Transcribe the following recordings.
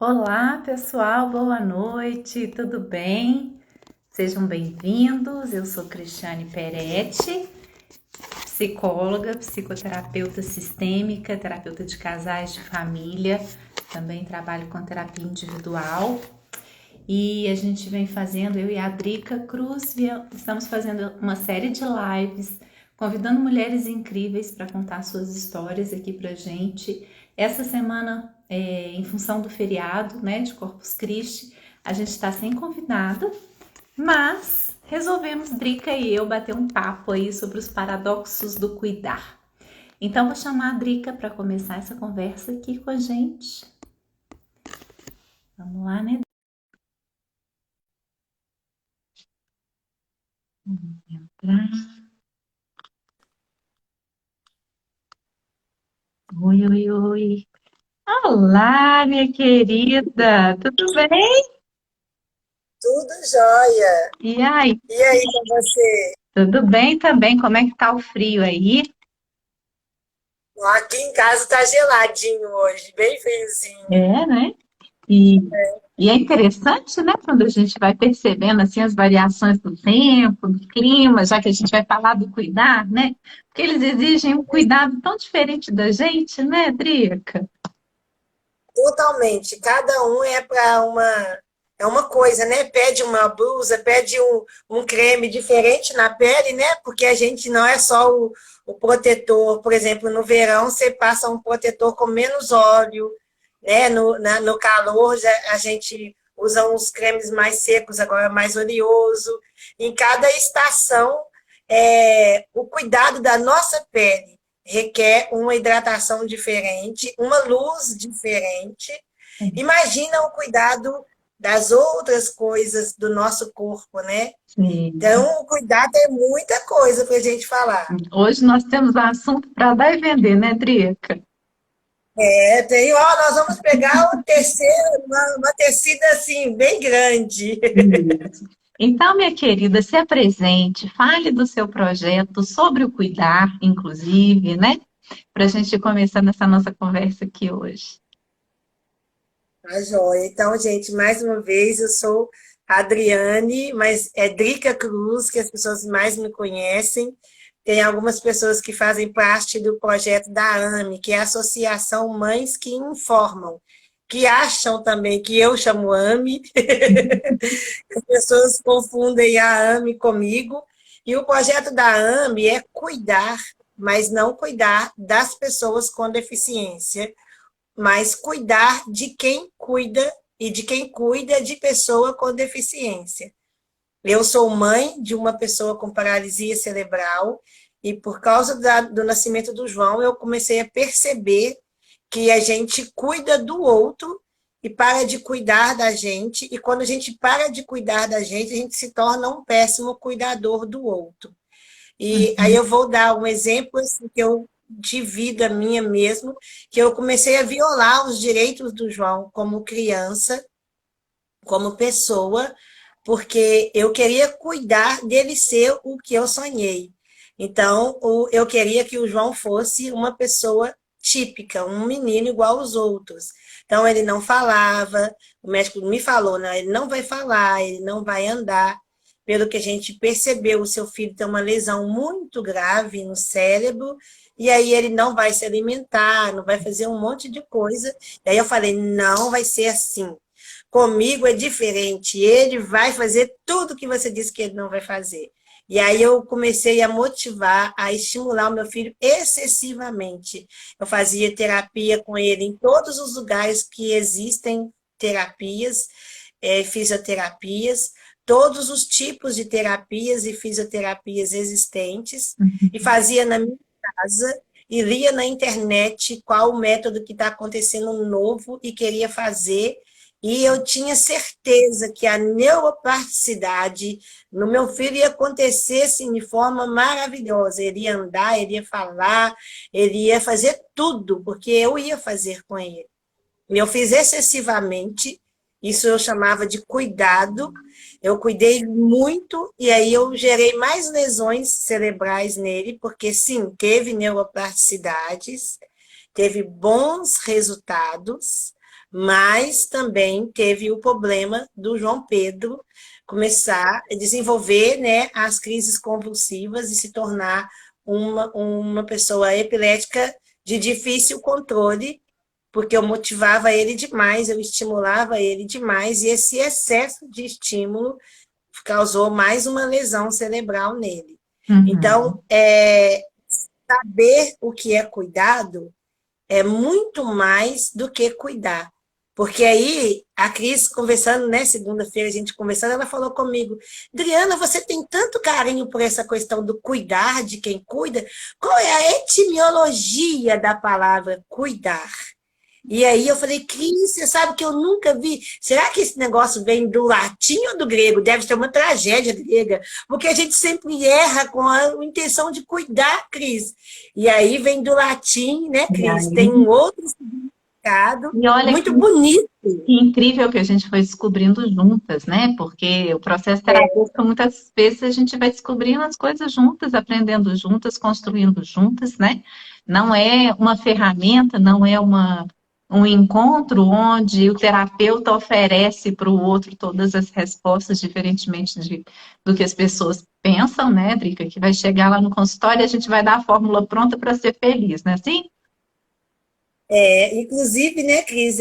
Olá, pessoal, boa noite, tudo bem? Sejam bem-vindos. Eu sou Cristiane Peretti, psicóloga, psicoterapeuta sistêmica, terapeuta de casais de família, também trabalho com terapia individual. E a gente vem fazendo, eu e a Drica Cruz, estamos fazendo uma série de lives, convidando mulheres incríveis para contar suas histórias aqui pra gente. Essa semana, em função do feriado, né, de Corpus Christi, a gente está sem convidada, mas resolvemos, Drica e eu, bater um papo aí sobre os paradoxos do cuidar. Então, vou chamar a Drica para começar essa conversa aqui com a gente. Vamos lá, né? Vamos entrar. Oi, oi, oi. Olá, minha querida, tudo bem? Tudo jóia. E aí, E aí com você? tudo bem também? Como é que tá o frio aí? Aqui em casa tá geladinho hoje, bem friozinho. É, né? E, e é interessante, né, quando a gente vai percebendo assim as variações do tempo, do clima, já que a gente vai falar do cuidar, né? Porque eles exigem um cuidado tão diferente da gente, né, Drica? Totalmente. Cada um é uma coisa, né? Pede uma blusa, pede um creme diferente na pele, né? Porque a gente não é só o protetor. Por exemplo, no verão você passa um protetor com menos óleo, né? No calor a gente usa uns cremes mais secos, agora mais oleoso. Em cada estação, o cuidado da nossa pele requer uma hidratação diferente, uma luz diferente. Imagina o cuidado das outras coisas do nosso corpo, né? Sim. Então, o cuidado é muita coisa para a gente falar. Hoje nós temos assunto para dar e vender, né, Drica? Nós vamos pegar o terceiro, uma tecida assim, bem grande. Isso. Então, minha querida, se apresente, fale do seu projeto, sobre o cuidar, inclusive, né? Para a gente começar nessa nossa conversa aqui hoje. Tá joia. Então, gente, mais uma vez, eu sou a Adriane, mas é Drica Cruz, que as pessoas mais me conhecem. Tem algumas pessoas que fazem parte do projeto da AME, que é a Associação Mães que Informam, que acham também que eu chamo AME. As pessoas confundem a AME comigo. E o projeto da AME é cuidar, mas não cuidar das pessoas com deficiência, mas cuidar de quem cuida e de quem cuida de pessoa com deficiência. Eu sou mãe de uma pessoa com paralisia cerebral e por causa do nascimento do João, eu comecei a perceber que a gente cuida do outro e para de cuidar da gente, e quando a gente para de cuidar da gente, a gente se torna um péssimo cuidador do outro. E aí Uhum. eu vou dar um exemplo assim, que eu de vida minha mesmo, que eu comecei a violar os direitos do João como criança, como pessoa, porque eu queria cuidar dele ser o que eu sonhei. Então, eu queria que o João fosse uma pessoa típica, um menino igual aos outros. Então, ele não falava, o médico me falou, não, ele não vai falar, ele não vai andar. Pelo que a gente percebeu, o seu filho tem uma lesão muito grave no cérebro, e aí ele não vai se alimentar, não vai fazer um monte de coisa. E aí eu falei, não vai ser assim. Comigo é diferente. Ele vai fazer tudo que você disse que ele não vai fazer. E aí eu comecei a motivar, a estimular o meu filho excessivamente. Eu fazia terapia com ele em todos os lugares que existem terapias, fisioterapias, todos os tipos de terapias e fisioterapias existentes, e fazia na minha casa e lia na internet qual o método que está acontecendo novo e queria fazer, e eu tinha certeza que a neuroplasticidade no meu filho ia acontecer assim, de forma maravilhosa. Ele ia andar, ele ia falar, ele ia fazer tudo, porque eu ia fazer com ele. Eu fiz excessivamente, isso eu chamava de cuidado. Eu cuidei muito e aí eu gerei mais lesões cerebrais nele, porque sim, teve neuroplasticidades, teve bons resultados, Mas também teve o problema do João Pedro começar a desenvolver, né, as crises convulsivas e se tornar uma pessoa epilética de difícil controle, porque eu motivava ele demais, eu estimulava ele demais, e esse excesso de estímulo causou mais uma lesão cerebral nele. Uhum. Então, saber o que é cuidado é muito mais do que cuidar. Porque aí, a Cris conversando, né, segunda-feira a gente conversando, ela falou comigo, Adriana, você tem tanto carinho por essa questão do cuidar de quem cuida, qual é a etimologia da palavra cuidar? E aí eu falei, Cris, você sabe que eu nunca vi. Será que esse negócio vem do latim ou do grego? Deve ser uma tragédia grega, porque a gente sempre erra com a intenção de cuidar, Cris. E aí vem do latim, né, E Cris? Tem aí, um outro significado e olha muito bonito. que incrível que a gente foi descobrindo juntas, né? Porque o processo terapêutico, muitas vezes, a gente vai descobrindo as coisas juntas, aprendendo juntas, construindo juntas, né? Não é uma ferramenta, não é um encontro onde o terapeuta oferece para o outro todas as respostas, diferentemente do que as pessoas pensam, né, Drica? Que vai chegar lá no consultório e a gente vai dar a fórmula pronta para ser feliz, né? Assim? Inclusive, né, Cris,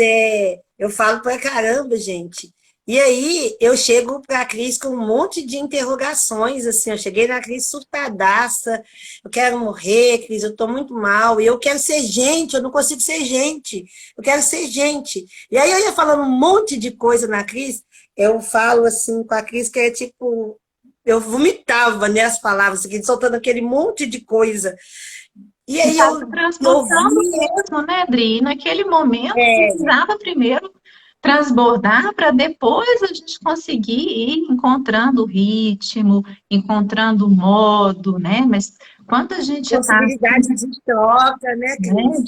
eu falo pra caramba, gente. E aí eu chego pra Cris com um monte de interrogações, assim, eu cheguei na Cris surtadaça, eu quero morrer, Cris, eu tô muito mal, e eu quero ser gente, eu não consigo ser gente, eu quero ser gente. E aí eu ia falando um monte de coisa na Cris, eu falo assim com a Cris que é tipo, eu vomitava, né, as palavras, assim, soltando aquele monte de coisa. E E aí estava eu transbordando ouvia, mesmo, né, Adri? E naquele momento é, precisava primeiro transbordar para depois a gente conseguir ir encontrando o ritmo, encontrando o modo, né? Mas quando a gente está possibilidade de troca, né, né, Cris?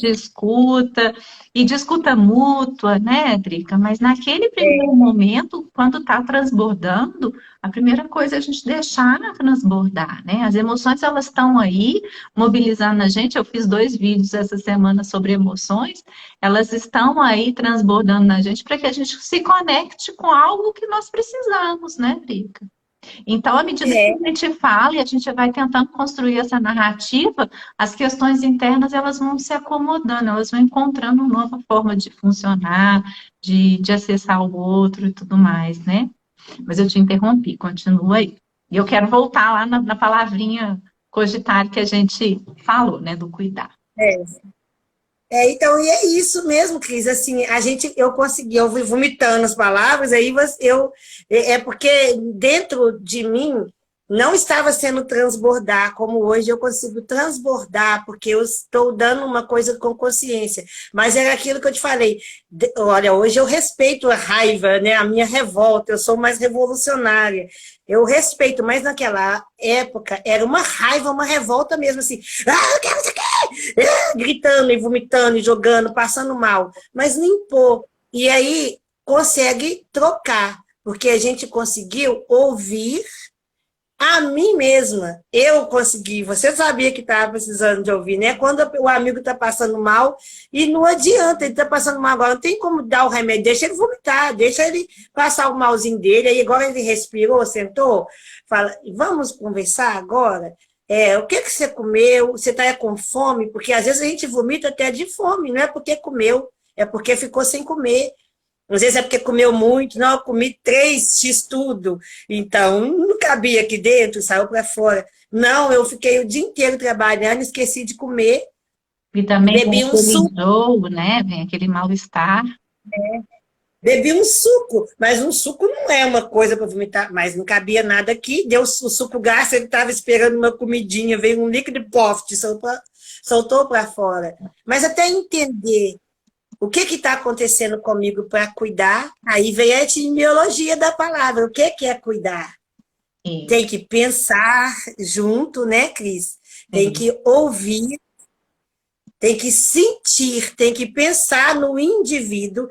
de escuta mútua, né, Drica? Mas naquele primeiro momento, quando está transbordando, a primeira coisa é a gente deixar transbordar, né? As emoções, elas estão aí, mobilizando a gente. Eu fiz 2 vídeos essa semana sobre emoções, elas estão aí transbordando na gente para que a gente se conecte com algo que nós precisamos, né, Drica? Então, à medida que É, a gente fala e a gente vai tentando construir essa narrativa, as questões internas elas vão se acomodando, elas vão encontrando uma nova forma de funcionar, de acessar o outro e tudo mais, né? Mas eu te interrompi, continua aí. E eu quero voltar lá na palavrinha cogitar que a gente falou, né, do cuidar. é. Então, e é isso mesmo, Cris. Assim, eu consegui, eu fui vomitando as palavras, aí é porque dentro de mim não estava sendo transbordar, como hoje eu consigo transbordar, porque eu estou dando uma coisa com consciência. Mas era aquilo que eu te falei. Olha, hoje eu respeito a raiva, né, a minha revolta, eu sou mais revolucionária. Eu respeito, mas naquela época era uma raiva, uma revolta mesmo, assim. Ah, eu quero isso aqui! Gritando e vomitando e jogando, passando mal, mas limpou. E aí consegue trocar, porque a gente conseguiu ouvir a mim mesma. Eu consegui, você sabia que estava precisando de ouvir, né? Quando o amigo está passando mal, e não adianta, ele está passando mal agora, não tem como dar o remédio, deixa ele vomitar, deixa ele passar o malzinho dele, aí agora ele respirou, sentou, fala, vamos conversar agora? O que você comeu? Você está com fome? Porque às vezes a gente vomita até de fome, não é porque comeu, é porque ficou sem comer. Às vezes é porque comeu muito, não, eu comi 3x tudo, então não cabia aqui dentro, saiu para fora. Não, eu fiquei o dia inteiro trabalhando, esqueci de comer, E também vem bebi um aquele suco, enjoo, né? Vem aquele mal-estar. mas um suco não é uma coisa para vomitar, mas não cabia nada aqui, deu o suco gasto, ele estava esperando uma comidinha, veio um líquido poft, soltou para fora. Mas até entender o que está acontecendo comigo para cuidar, aí vem a etimologia da palavra, o que é cuidar? Tem Isso, que pensar junto, né, Cris? Tem isso. que ouvir, tem que sentir, tem que pensar no indivíduo,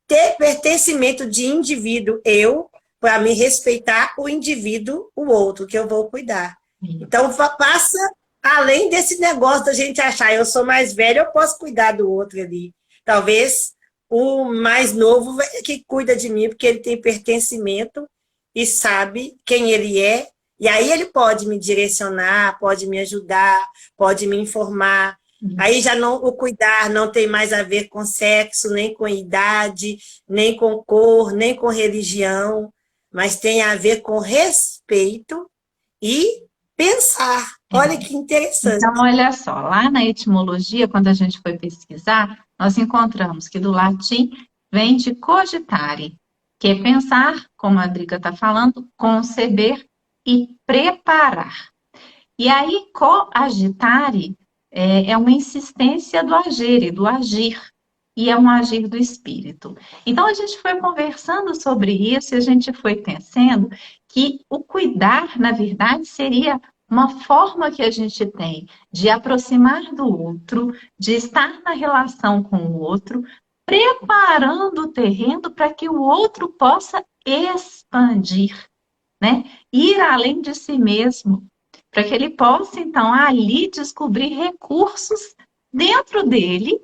ter pertencimento de indivíduo, eu, para me respeitar o indivíduo, o outro, que eu vou cuidar. Isso. Então, passa além desse negócio da gente achar, eu sou mais velho, eu posso cuidar do outro ali. Talvez o mais novo que cuida de mim, porque ele tem pertencimento e sabe quem ele é, e aí ele pode me direcionar, pode me ajudar, pode me informar. Aí já não, o cuidar não tem mais a ver com sexo, nem com idade, nem com cor, nem com religião, mas tem a ver com respeito e pensar. Olha que interessante. Então, olha só, lá na etimologia, quando a gente foi pesquisar, nós encontramos que do latim vem de cogitare, que é pensar, como a Drica está falando, conceber e preparar. E aí, coagitare é uma insistência do agir, do agir, e é um agir do espírito. Então, a gente foi conversando sobre isso e a gente foi pensando que o cuidar, na verdade, seria uma forma que a gente tem de aproximar do outro, de estar na relação com o outro, preparando o terreno para que o outro possa expandir, né? Ir além de si mesmo, para que ele possa, então, ali descobrir recursos dentro dele,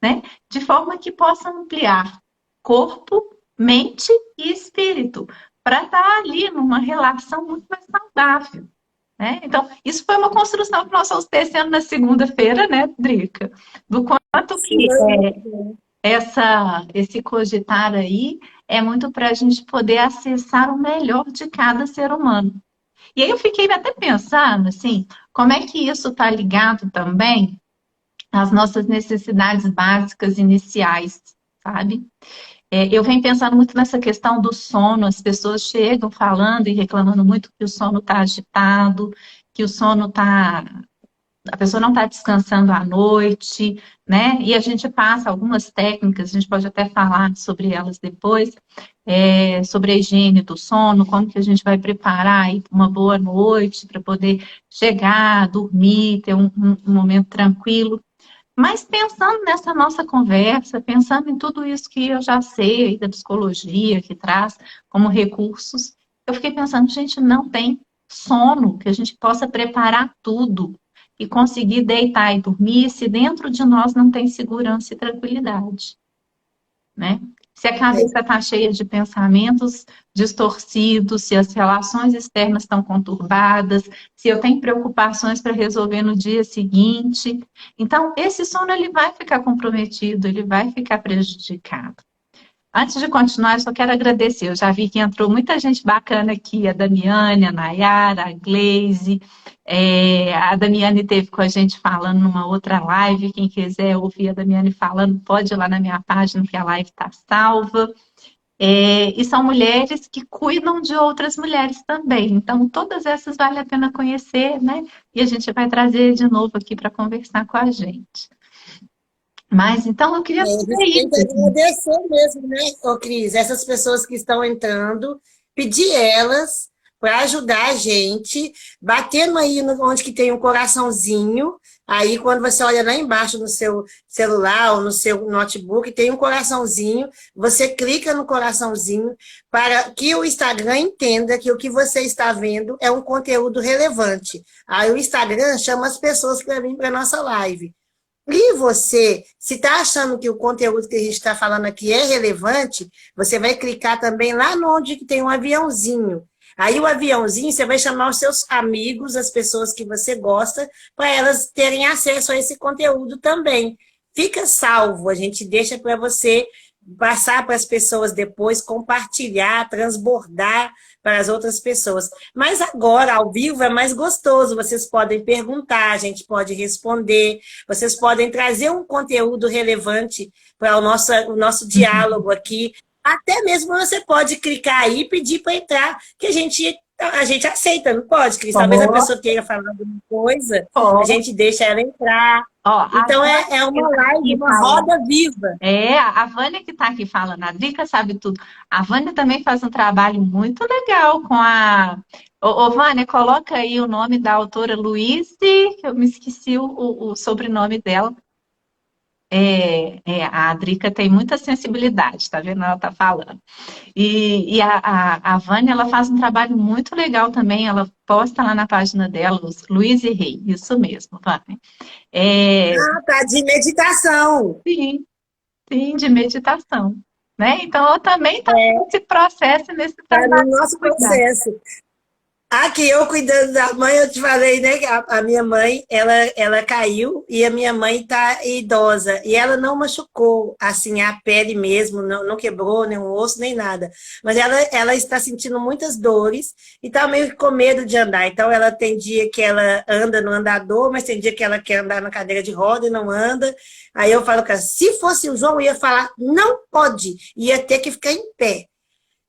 né? De forma que possa ampliar corpo, mente e espírito, para estar ali numa relação muito mais saudável. Né? Então, isso foi uma construção que nós estamos tecendo na segunda-feira, né, Drica? Do quanto que esse cogitar aí é muito para a gente poder acessar o melhor de cada ser humano. E aí eu fiquei até pensando, assim, como é que isso está ligado também às nossas necessidades básicas iniciais, sabe? Eu venho pensando muito nessa questão do sono, as pessoas chegam falando e reclamando muito que o sono está agitado, que o sono está a pessoa não está descansando à noite, né? E a gente passa algumas técnicas, a gente pode até falar sobre elas depois, sobre a higiene do sono, como que a gente vai preparar aí uma boa noite para poder chegar, dormir, ter um momento tranquilo. Mas pensando nessa nossa conversa, pensando em tudo isso que eu já sei da psicologia, que traz como recursos, eu fiquei pensando, gente, não tem sono que a gente possa preparar tudo e conseguir deitar e dormir se dentro de nós não tem segurança e tranquilidade, né? Se a cabeça está cheia de pensamentos distorcidos, se as relações externas estão conturbadas, se eu tenho preocupações para resolver no dia seguinte, então esse sono ele vai ficar comprometido, ele vai ficar prejudicado. Antes de continuar, eu só quero agradecer. Eu já vi que entrou muita gente bacana aqui, a Damiane, a Nayara, a Glaze. A Damiane esteve com a gente falando numa outra live. Quem quiser ouvir a Damiane falando, pode ir lá na minha página, que a live está salva. E são mulheres que cuidam de outras mulheres também. Então, todas essas vale a pena conhecer, né? E a gente vai trazer de novo aqui para conversar com a gente. Mas então eu queria A saber gente tem que isso. agradecer mesmo, né, ô Cris? Essas pessoas que estão entrando, pedir elas para ajudar a gente, batendo aí onde que tem um coraçãozinho. Aí, quando você olha lá embaixo no seu celular ou no seu notebook, tem um coraçãozinho. Você clica no coraçãozinho para que o Instagram entenda que o que você está vendo é um conteúdo relevante. Aí o Instagram chama as pessoas para vir para a nossa live. E você, se está achando que o conteúdo que a gente está falando aqui é relevante, você vai clicar também lá no onde tem um aviãozinho. Aí o aviãozinho, você vai chamar os seus amigos, as pessoas que você gosta, para elas terem acesso a esse conteúdo também. Fica salvo, a gente deixa para você passar para as pessoas depois, compartilhar, transbordar para as outras pessoas. Mas agora, ao vivo, é mais gostoso. Vocês podem perguntar, a gente pode responder, vocês podem trazer um conteúdo relevante para o nosso diálogo aqui. Até mesmo você pode clicar aí e pedir para entrar, que a gente aceita, não pode, Cris? Talvez a pessoa queira falar alguma coisa, a gente deixa ela entrar. Ó, então é uma live, uma roda viva. A Vânia que está aqui falando, a Drica sabe tudo. A Vânia também faz um trabalho muito legal com a... Ô, Vânia, coloca aí o nome da autora Luíse, que eu me esqueci o sobrenome dela. A Drica tem muita sensibilidade, tá vendo? Ela tá falando. E a Vânia, ela faz um trabalho muito legal também, ela posta lá na página dela, Luíse Rei, isso mesmo, Vânia. Tá, de meditação. Sim. sim, de meditação, né? Então, eu também estou nesse processo, nesse Tá trabalho no de nosso cuidar. processo. Aqui eu cuidando da mãe, eu te falei, né, que a minha mãe, ela caiu e a minha mãe tá idosa e ela não machucou, assim, a pele mesmo, não quebrou nenhum osso, nem nada. Mas ela está sentindo muitas dores e tá meio que com medo de andar. Então ela tem dia que ela anda no andador, mas tem dia que ela quer andar na cadeira de roda e não anda. Aí eu falo com ela, se fosse o João, eu ia falar, não pode, ia ter que ficar em pé.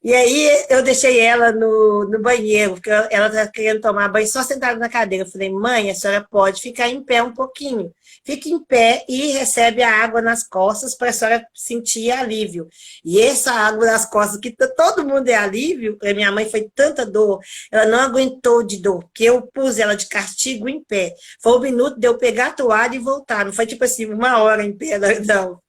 E aí eu deixei ela no banheiro, porque ela estava querendo tomar banho só sentada na cadeira. Eu falei, mãe, a senhora pode ficar em pé um pouquinho. Fique em pé e recebe a água nas costas para a senhora sentir alívio. E essa água nas costas, que todo mundo é alívio, a minha mãe foi tanta dor, ela não aguentou de dor, que eu pus ela de castigo em pé. Foi um minuto de eu pegar a toalha e voltar. Não foi tipo assim, uma hora em pé, não.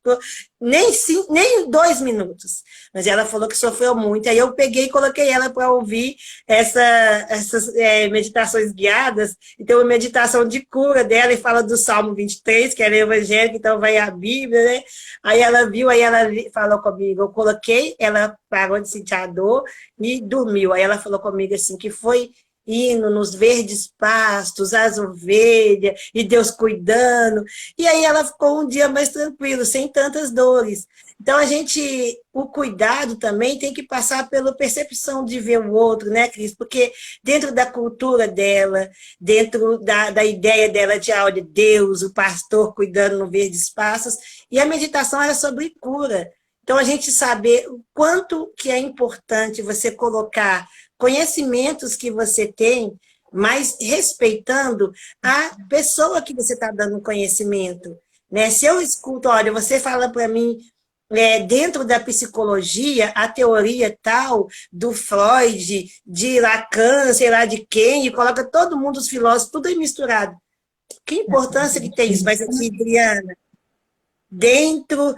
Nem 2 minutos. Mas ela falou que sofreu muito. Aí eu peguei e coloquei ela para ouvir essas meditações guiadas. E tem uma meditação de cura dela e fala do Salmo 23, que ela é evangélica, então vai a Bíblia, né? Aí ela viu, aí ela falou comigo. Eu coloquei, ela parou de sentir a dor e dormiu. Aí ela falou comigo assim, que foi indo nos verdes pastos, as ovelhas, e Deus cuidando. E aí ela ficou um dia mais tranquilo, sem tantas dores. Então, o cuidado também tem que passar pela percepção de ver o outro, né, Cris? Porque dentro da cultura dela, dentro da ideia dela de, olha, Deus, o pastor cuidando no verde espaços, e a meditação era sobre cura. Então, a gente saber o quanto que é importante você colocar conhecimentos que você tem, mas respeitando a pessoa que você está dando conhecimento. Né? Se eu escuto, olha, você fala para mim dentro da psicologia, a teoria tal do Freud, de Lacan, sei lá de quem, e coloca todo mundo, os filósofos, tudo aí misturado. Que importância que tem isso? Mas aqui, Adriana, dentro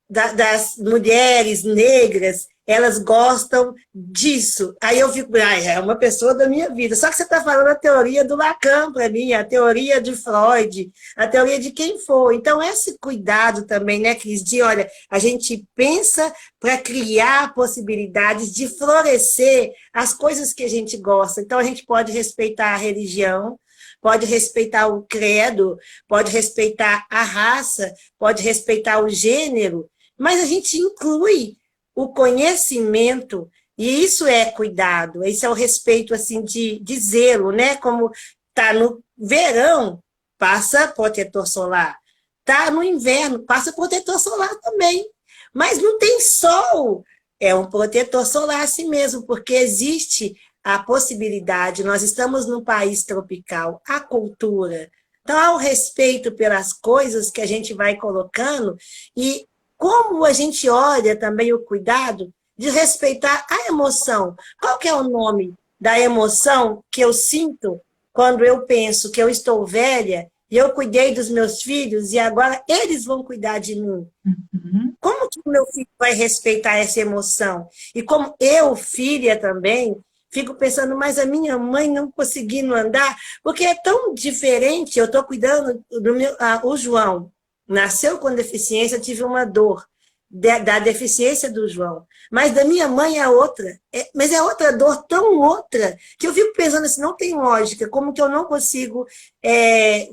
das mulheres negras, elas gostam disso. Aí eu fico, é uma pessoa da minha vida. Só que você está falando a teoria do Lacan para mim, a teoria de Freud, a teoria de quem for. Então, esse cuidado também, né, Cris, de, olha, a gente pensa para criar possibilidades de florescer as coisas que a gente gosta. Então, a gente pode respeitar a religião, pode respeitar o credo, pode respeitar a raça, pode respeitar o gênero, mas a gente inclui o conhecimento, e isso é cuidado, isso é o respeito assim de zelo, né? Como tá no verão, passa protetor solar. Tá no inverno, passa protetor solar também. Mas não tem sol. É um protetor solar assim mesmo, porque existe a possibilidade, nós estamos num país tropical, a cultura. Então, há o respeito pelas coisas que a gente vai colocando e como a gente olha também o cuidado de respeitar a emoção. Qual que é o nome da emoção que eu sinto quando eu penso que eu estou velha e eu cuidei dos meus filhos e agora eles vão cuidar de mim? Uhum. Como que o meu filho vai respeitar essa emoção? E como eu, filha também, fico pensando, mas a minha mãe não conseguindo andar, porque é tão diferente. Eu estou cuidando do meu. O João nasceu com deficiência, eu tive uma dor da deficiência do João. Mas da minha mãe é outra. Mas é outra dor, tão outra, que eu fico pensando assim, não tem lógica. Como que eu não consigo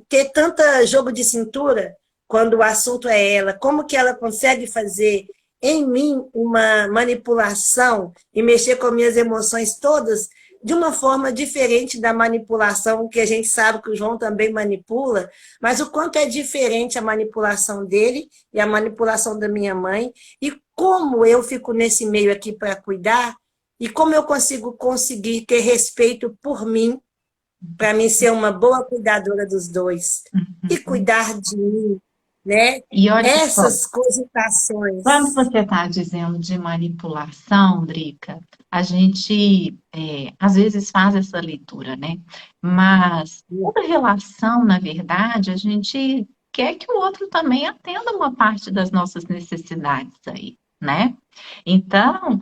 ter tanta jogo de cintura quando o assunto é ela? Como que ela consegue fazer em mim uma manipulação e mexer com minhas emoções todas de uma forma diferente da manipulação que a gente sabe que o João também manipula, mas o quanto é diferente a manipulação dele e a manipulação da minha mãe, e como eu fico nesse meio aqui para cuidar, e como eu conseguir ter respeito por mim, para mim ser uma boa cuidadora dos dois, e cuidar de mim, né? E olha só, Essas quando cogitações. você está dizendo de manipulação, Drica, a gente às vezes faz essa leitura, né? Mas toda relação, na verdade, a gente quer que o outro também atenda uma parte das nossas necessidades aí, né? Então,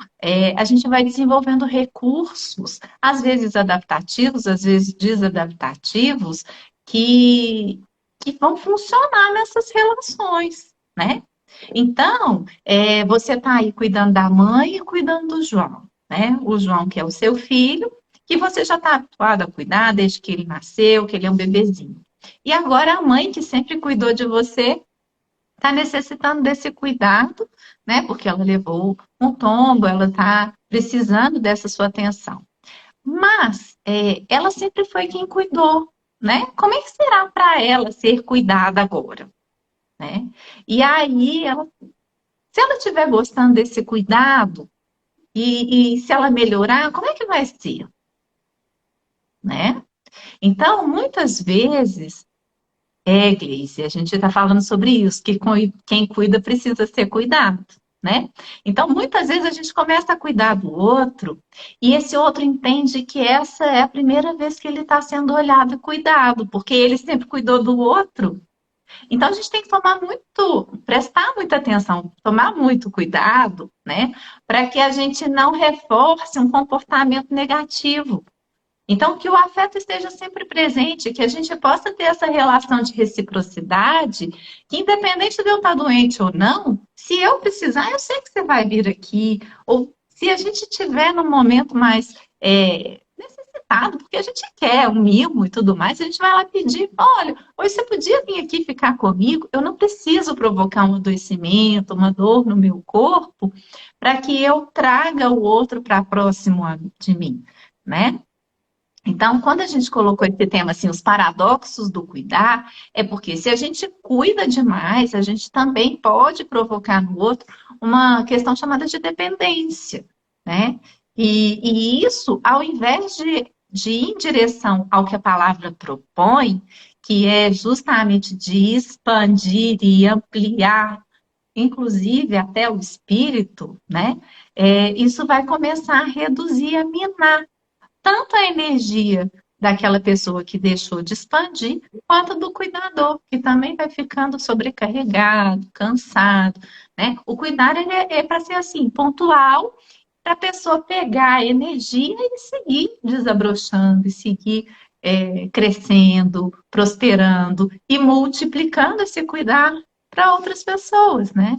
a gente vai desenvolvendo recursos, às vezes adaptativos, às vezes desadaptativos, que vão funcionar nessas relações, né? Então, você está aí cuidando da mãe e cuidando do João, né? O João, que é o seu filho, que você já está habituado a cuidar desde que ele nasceu, que ele é um bebezinho. E agora a mãe, que sempre cuidou de você, está necessitando desse cuidado, né? Porque ela levou um tombo, ela está precisando dessa sua atenção. Mas ela sempre foi quem cuidou, né? Como é que será para ela ser cuidada agora, né? E aí, se ela estiver gostando desse cuidado e se ela melhorar, como é que vai ser, né? Então, muitas vezes, Gleice, a gente está falando sobre isso, que quem cuida precisa ser cuidado, né? Então, muitas vezes a gente começa a cuidar do outro e esse outro entende que essa é a primeira vez que ele está sendo olhado e cuidado, porque ele sempre cuidou do outro. Então, a gente tem que prestar muita atenção, tomar muito cuidado, né? Para que a gente não reforce um comportamento negativo. Então, que o afeto esteja sempre presente, que a gente possa ter essa relação de reciprocidade, que independente de eu estar doente ou não, se eu precisar, eu sei que você vai vir aqui. Ou se a gente estiver num momento mais necessitado, porque a gente quer um mimo e tudo mais, a gente vai lá pedir, olha, hoje você podia vir aqui ficar comigo? Eu não preciso provocar um adoecimento, uma dor no meu corpo, para que eu traga o outro para próximo de mim, né? Então, quando a gente colocou esse tema, assim, os paradoxos do cuidar, é porque se a gente cuida demais, a gente também pode provocar no outro uma questão chamada de dependência, né? E isso, ao invés de ir em direção ao que a palavra propõe, que é justamente de expandir e ampliar, inclusive até o espírito, né? Isso vai começar a reduzir, a minar tanto a energia daquela pessoa que deixou de expandir, quanto do cuidador, que também vai ficando sobrecarregado, cansado, né? O cuidar ele é para ser assim, pontual, para a pessoa pegar a energia e seguir desabrochando, e seguir crescendo, prosperando e multiplicando esse cuidar para outras pessoas, né?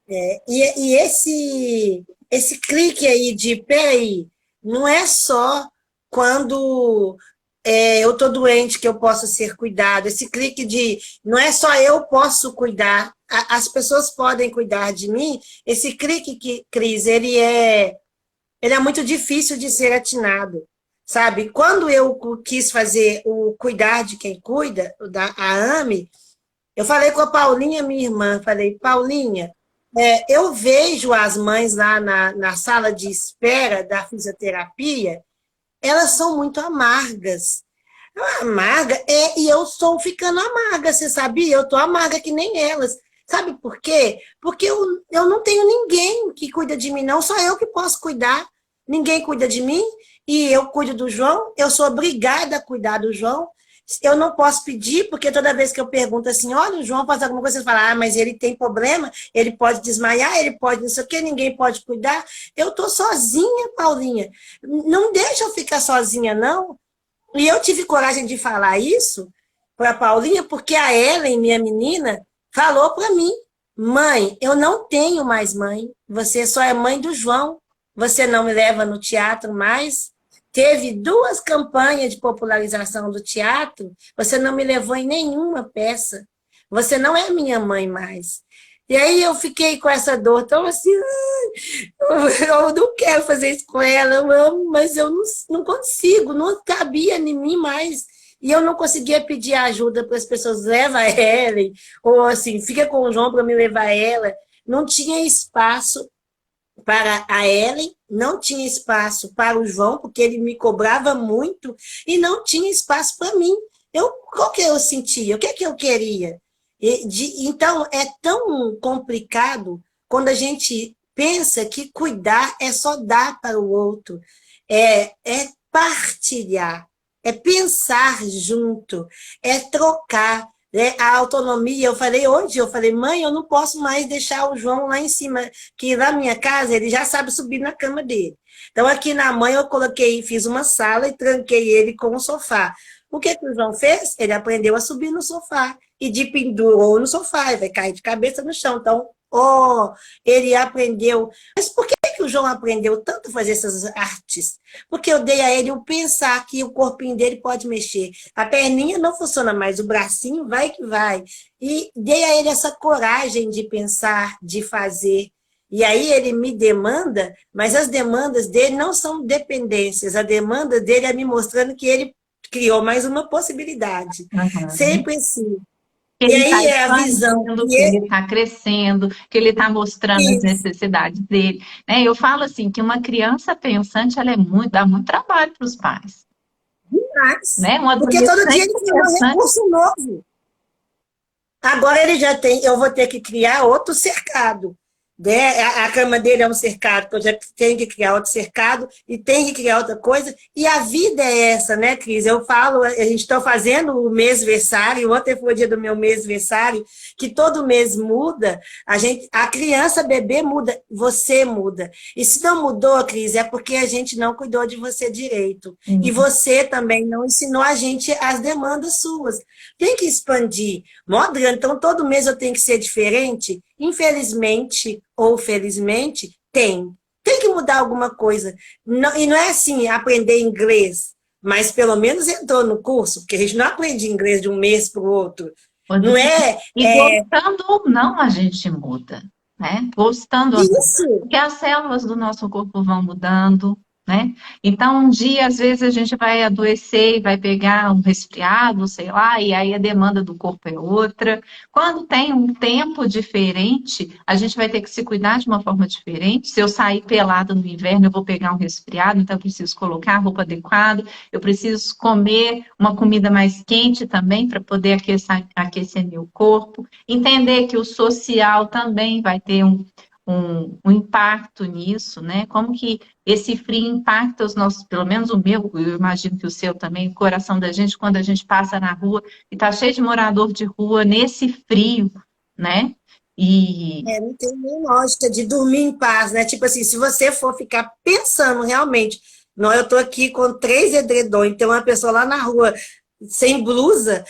E esse clique aí de, peraí, não é só quando eu estou doente que eu posso ser cuidado. Esse clique de, não é só eu posso cuidar, as pessoas podem cuidar de mim. Esse clique, Cris, ele é muito difícil de ser atinado, sabe? Quando eu quis fazer o cuidar de quem cuida, a AME, eu falei com a Paulinha, minha irmã, falei, Paulinha, eu vejo as mães lá na sala de espera da fisioterapia, elas são muito amargas. Amarga, e eu estou ficando amarga, você sabia? Eu estou amarga que nem elas. Sabe por quê? Porque eu não tenho ninguém que cuida de mim, não, só eu que posso cuidar. Ninguém cuida de mim e eu cuido do João, eu sou obrigada a cuidar do João. Eu não posso pedir, porque toda vez que eu pergunto assim, olha, o João faz alguma coisa, você fala, mas ele tem problema, ele pode desmaiar, ele pode não sei o quê, ninguém pode cuidar. Eu estou sozinha, Paulinha. Não deixa eu ficar sozinha, não. E eu tive coragem de falar isso para a Paulinha, porque a Ellen, minha menina, falou para mim, mãe, eu não tenho mais mãe, você só é mãe do João, você não me leva no teatro mais. Teve 2 campanhas de popularização do teatro, você não me levou em nenhuma peça. Você não é minha mãe mais. E aí eu fiquei com essa dor tão assim, eu não quero fazer isso com ela, eu amo, mas eu não consigo, não cabia em mim mais. E eu não conseguia pedir ajuda para as pessoas, leva ela, ou assim, fica com o João para me levar ela. Não tinha espaço para a Ellen, não tinha espaço para o João, porque ele me cobrava muito, e não tinha espaço para mim. Qual que eu sentia? O que é que eu queria? Então, é tão complicado quando a gente pensa que cuidar é só dar para o outro, é partilhar, é pensar junto, é trocar, né? A autonomia, eu falei, mãe, eu não posso mais deixar o João lá em cima, que na minha casa ele já sabe subir na cama dele. Então aqui na mãe eu fiz uma sala e tranquei ele com o sofá. O que que o João fez? Ele aprendeu a subir no sofá e de pendurou no sofá e vai cair de cabeça no chão. Então, oh, ele aprendeu. Mas por que que o João aprendeu tanto a fazer essas artes? Porque eu dei a ele o pensar que o corpinho dele pode mexer. A perninha não funciona mais, o bracinho vai que vai. E dei a ele essa coragem de pensar, de fazer. E aí ele me demanda, mas as demandas dele não são dependências. A demanda dele é me mostrando que ele criou mais uma possibilidade. Uhum. Sempre assim. Que E ele está aí é a visão. expandindo, que ele está crescendo, que ele está mostrando as Isso, necessidades dele. Né? Eu falo assim que uma criança pensante ela dá muito trabalho para os pais. mas, Né? Um porque todo dia adolescente ele tem um pensante. recurso novo. Agora ele já tem, eu vou ter que criar outro cercado. Né? A cama dele é um cercado, que eu já tenho que criar outro cercado e tenho que criar outra coisa. E a vida é essa, né, Cris? Eu falo, a gente está fazendo o mêsversário, ontem foi o dia do meu mêsversário, que todo mês muda, a criança, a bebê muda, você muda. E se não mudou, Cris, é porque a gente não cuidou de você direito. E Uhum. você também não ensinou a gente as demandas suas. Tem que expandir. Modern, então todo mês eu tenho que ser diferente? Infelizmente ou felizmente, tem. Tem que mudar alguma coisa. Não, e não é assim, aprender inglês, mas pelo menos entrou no curso, porque a gente não aprende inglês de um mês para o outro. Não é, E gostando ou não, a gente muda, né? Gostando ou não. isso. Porque as células do nosso corpo vão mudando, né? Então, um dia, às vezes, a gente vai adoecer e vai pegar um resfriado, sei lá, e aí a demanda do corpo é outra. Quando tem um tempo diferente, a gente vai ter que se cuidar de uma forma diferente. Se eu sair pelada no inverno, eu vou pegar um resfriado, então eu preciso colocar a roupa adequada, eu preciso comer uma comida mais quente também para poder aquecer meu corpo. Entender que o social também vai ter um impacto nisso, né? Como que esse frio impacta os nossos, pelo menos o meu, eu imagino que o seu também, o coração da gente, quando a gente passa na rua e tá cheio de morador de rua nesse frio, né? E Não tem nem lógica de dormir em paz, né? Tipo assim, se você for ficar pensando realmente, não, eu tô aqui com 3 edredões, tem uma pessoa lá na rua sem blusa,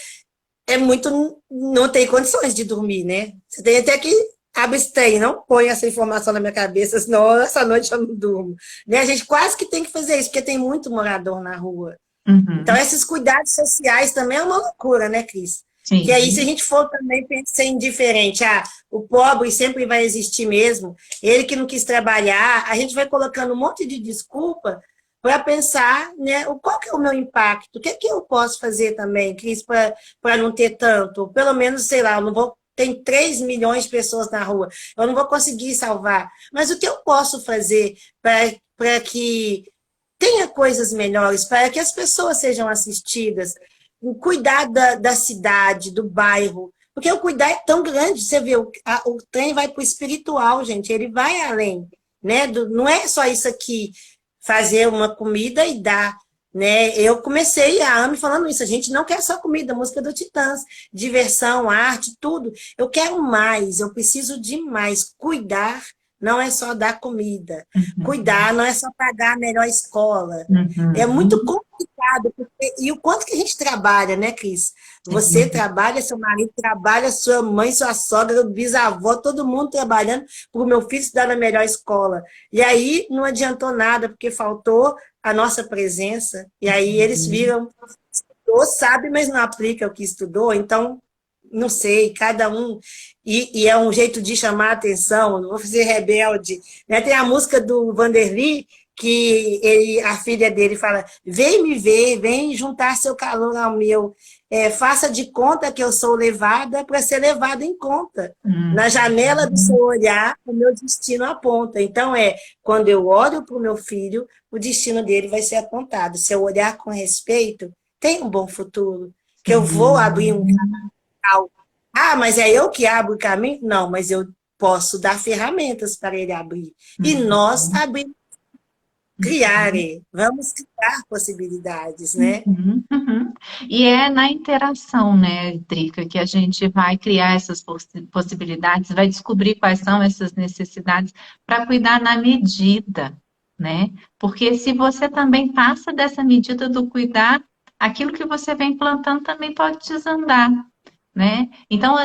é muito, não tem condições de dormir, né? Você tem até que abster, não põe essa informação na minha cabeça, senão essa noite eu não durmo. Né? A gente quase que tem que fazer isso, porque tem muito morador na rua. Então, uhum, esses cuidados sociais também é uma loucura, né, Cris? Que aí, se a sim. gente for também pensar em diferente, o pobre sempre vai existir mesmo, ele que não quis trabalhar, a gente vai colocando um monte de desculpa para pensar, né, qual que é o meu impacto, o que é que eu posso fazer também, Cris, para não ter tanto, pelo menos, sei lá, eu não vou, tem 3 milhões de pessoas na rua, eu não vou conseguir salvar, mas o que eu posso fazer para que tenha coisas melhores, para que as pessoas sejam assistidas, cuidar da cidade, do bairro, porque o cuidar é tão grande, você vê, o trem vai para o espiritual, gente, ele vai além, né? Não é só isso aqui, fazer uma comida e dar, né? Eu comecei a AME falando isso, a gente não quer só comida, música do Titãs, diversão, arte, tudo. Eu quero mais, eu preciso de mais, cuidar não é só dar comida. Uhum, Cuidar não é só pagar a melhor escola. É muito uhum, complicado. E o quanto que a gente trabalha, né, Cris? Você sim. trabalha, seu marido trabalha, sua mãe, sua sogra, bisavó, todo mundo trabalhando para o meu filho estudar na melhor escola. E aí não adiantou nada, porque faltou a nossa presença. E aí eles Uhum. viram, estudou, sabe, mas não aplica o que estudou. Então, não sei, cada um. E é um jeito de chamar a atenção, não vou fazer rebelde. Né? Tem a música do Vanderly, que a filha dele fala: vem me ver, vem juntar seu calor ao meu. Faça de conta que eu sou levada para ser levada em conta. Na janela do seu Uhum. olhar, o meu destino aponta. Então, quando eu olho para o meu filho, o destino dele vai ser apontado. Se eu olhar com respeito, tem um bom futuro. Que eu vou abrir um Sim. canal. Mas é eu que abro o caminho? Não, mas eu posso dar ferramentas para ele abrir. E nós Uhum. abrimos, criar, vamos criar possibilidades, né? Uhum, uhum. E é na interação, né, Drica, que a gente vai criar essas possibilidades, vai descobrir quais são essas necessidades para cuidar na medida, né? Porque se você também passa dessa medida do cuidar, aquilo que você vem plantando também pode desandar, né? Então,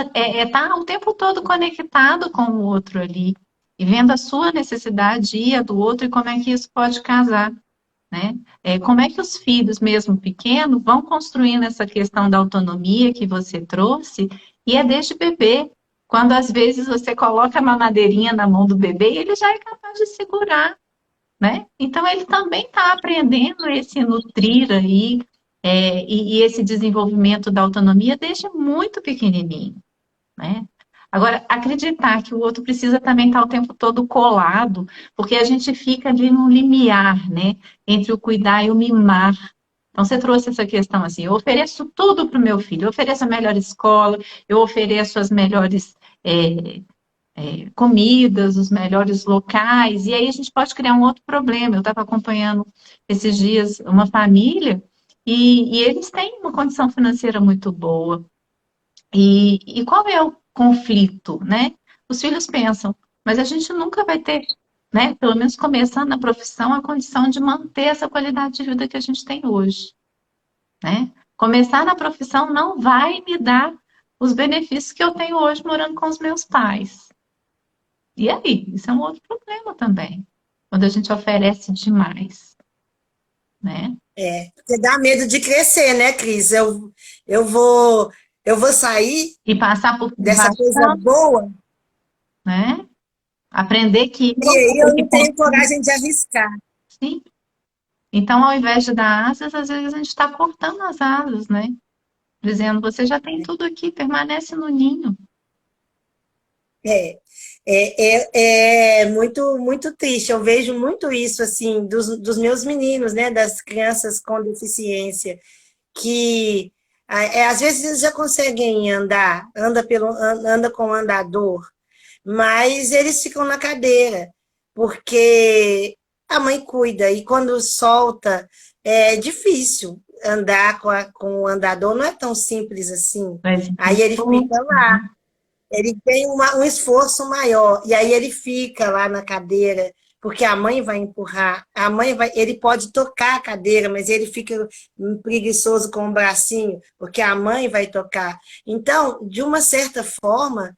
tá o tempo todo conectado com o outro ali, e vendo a sua necessidade e a do outro, e como é que isso pode casar, né? Como é que os filhos, mesmo pequenos, vão construindo essa questão da autonomia que você trouxe, e é desde bebê. Quando às vezes você coloca a mamadeirinha na mão do bebê, ele já é capaz de segurar, né? Então ele também está aprendendo esse nutrir aí, e esse desenvolvimento da autonomia desde muito pequenininho, né? Agora, acreditar que o outro precisa também estar o tempo todo colado, porque a gente fica ali no limiar, né? Entre o cuidar e o mimar. Então, você trouxe essa questão assim: eu ofereço tudo para o meu filho, eu ofereço a melhor escola, eu ofereço as melhores é, comidas, os melhores locais, e aí a gente pode criar um outro problema. Eu estava acompanhando esses dias uma família e eles têm uma condição financeira muito boa. E qual é o conflito, né? Os filhos pensam, mas a gente nunca vai ter, né? Pelo menos começando na profissão, a condição de manter essa qualidade de vida que a gente tem hoje, né? Começar na profissão não vai me dar os benefícios que eu tenho hoje morando com os meus pais. E aí? Isso é um outro problema também, quando a gente oferece demais, né? Porque dá medo de crescer, né, Cris? Eu vou, eu vou sair E passar por dessa coisa bastante, boa né? Aprender que e eu vou aí ter eu que não tenho construir. coragem de arriscar. Sim. Então, ao invés de dar asas, às vezes a gente está cortando as asas, né? Dizendo, você já tem tudo aqui, permanece no ninho. É, é muito, muito triste. Eu vejo muito isso, assim, dos meus meninos, né, das crianças com deficiência, que às vezes eles já conseguem andar, anda com andador, mas eles ficam na cadeira, porque a mãe cuida, e quando solta, é difícil andar com o andador, não é tão simples assim. Mas, Aí ele fica lá, ele tem um esforço maior, e aí ele fica lá na cadeira, porque a mãe vai empurrar, a mãe vai, ele pode tocar a cadeira, mas ele fica preguiçoso com o bracinho, porque a mãe vai tocar. Então, de uma certa forma,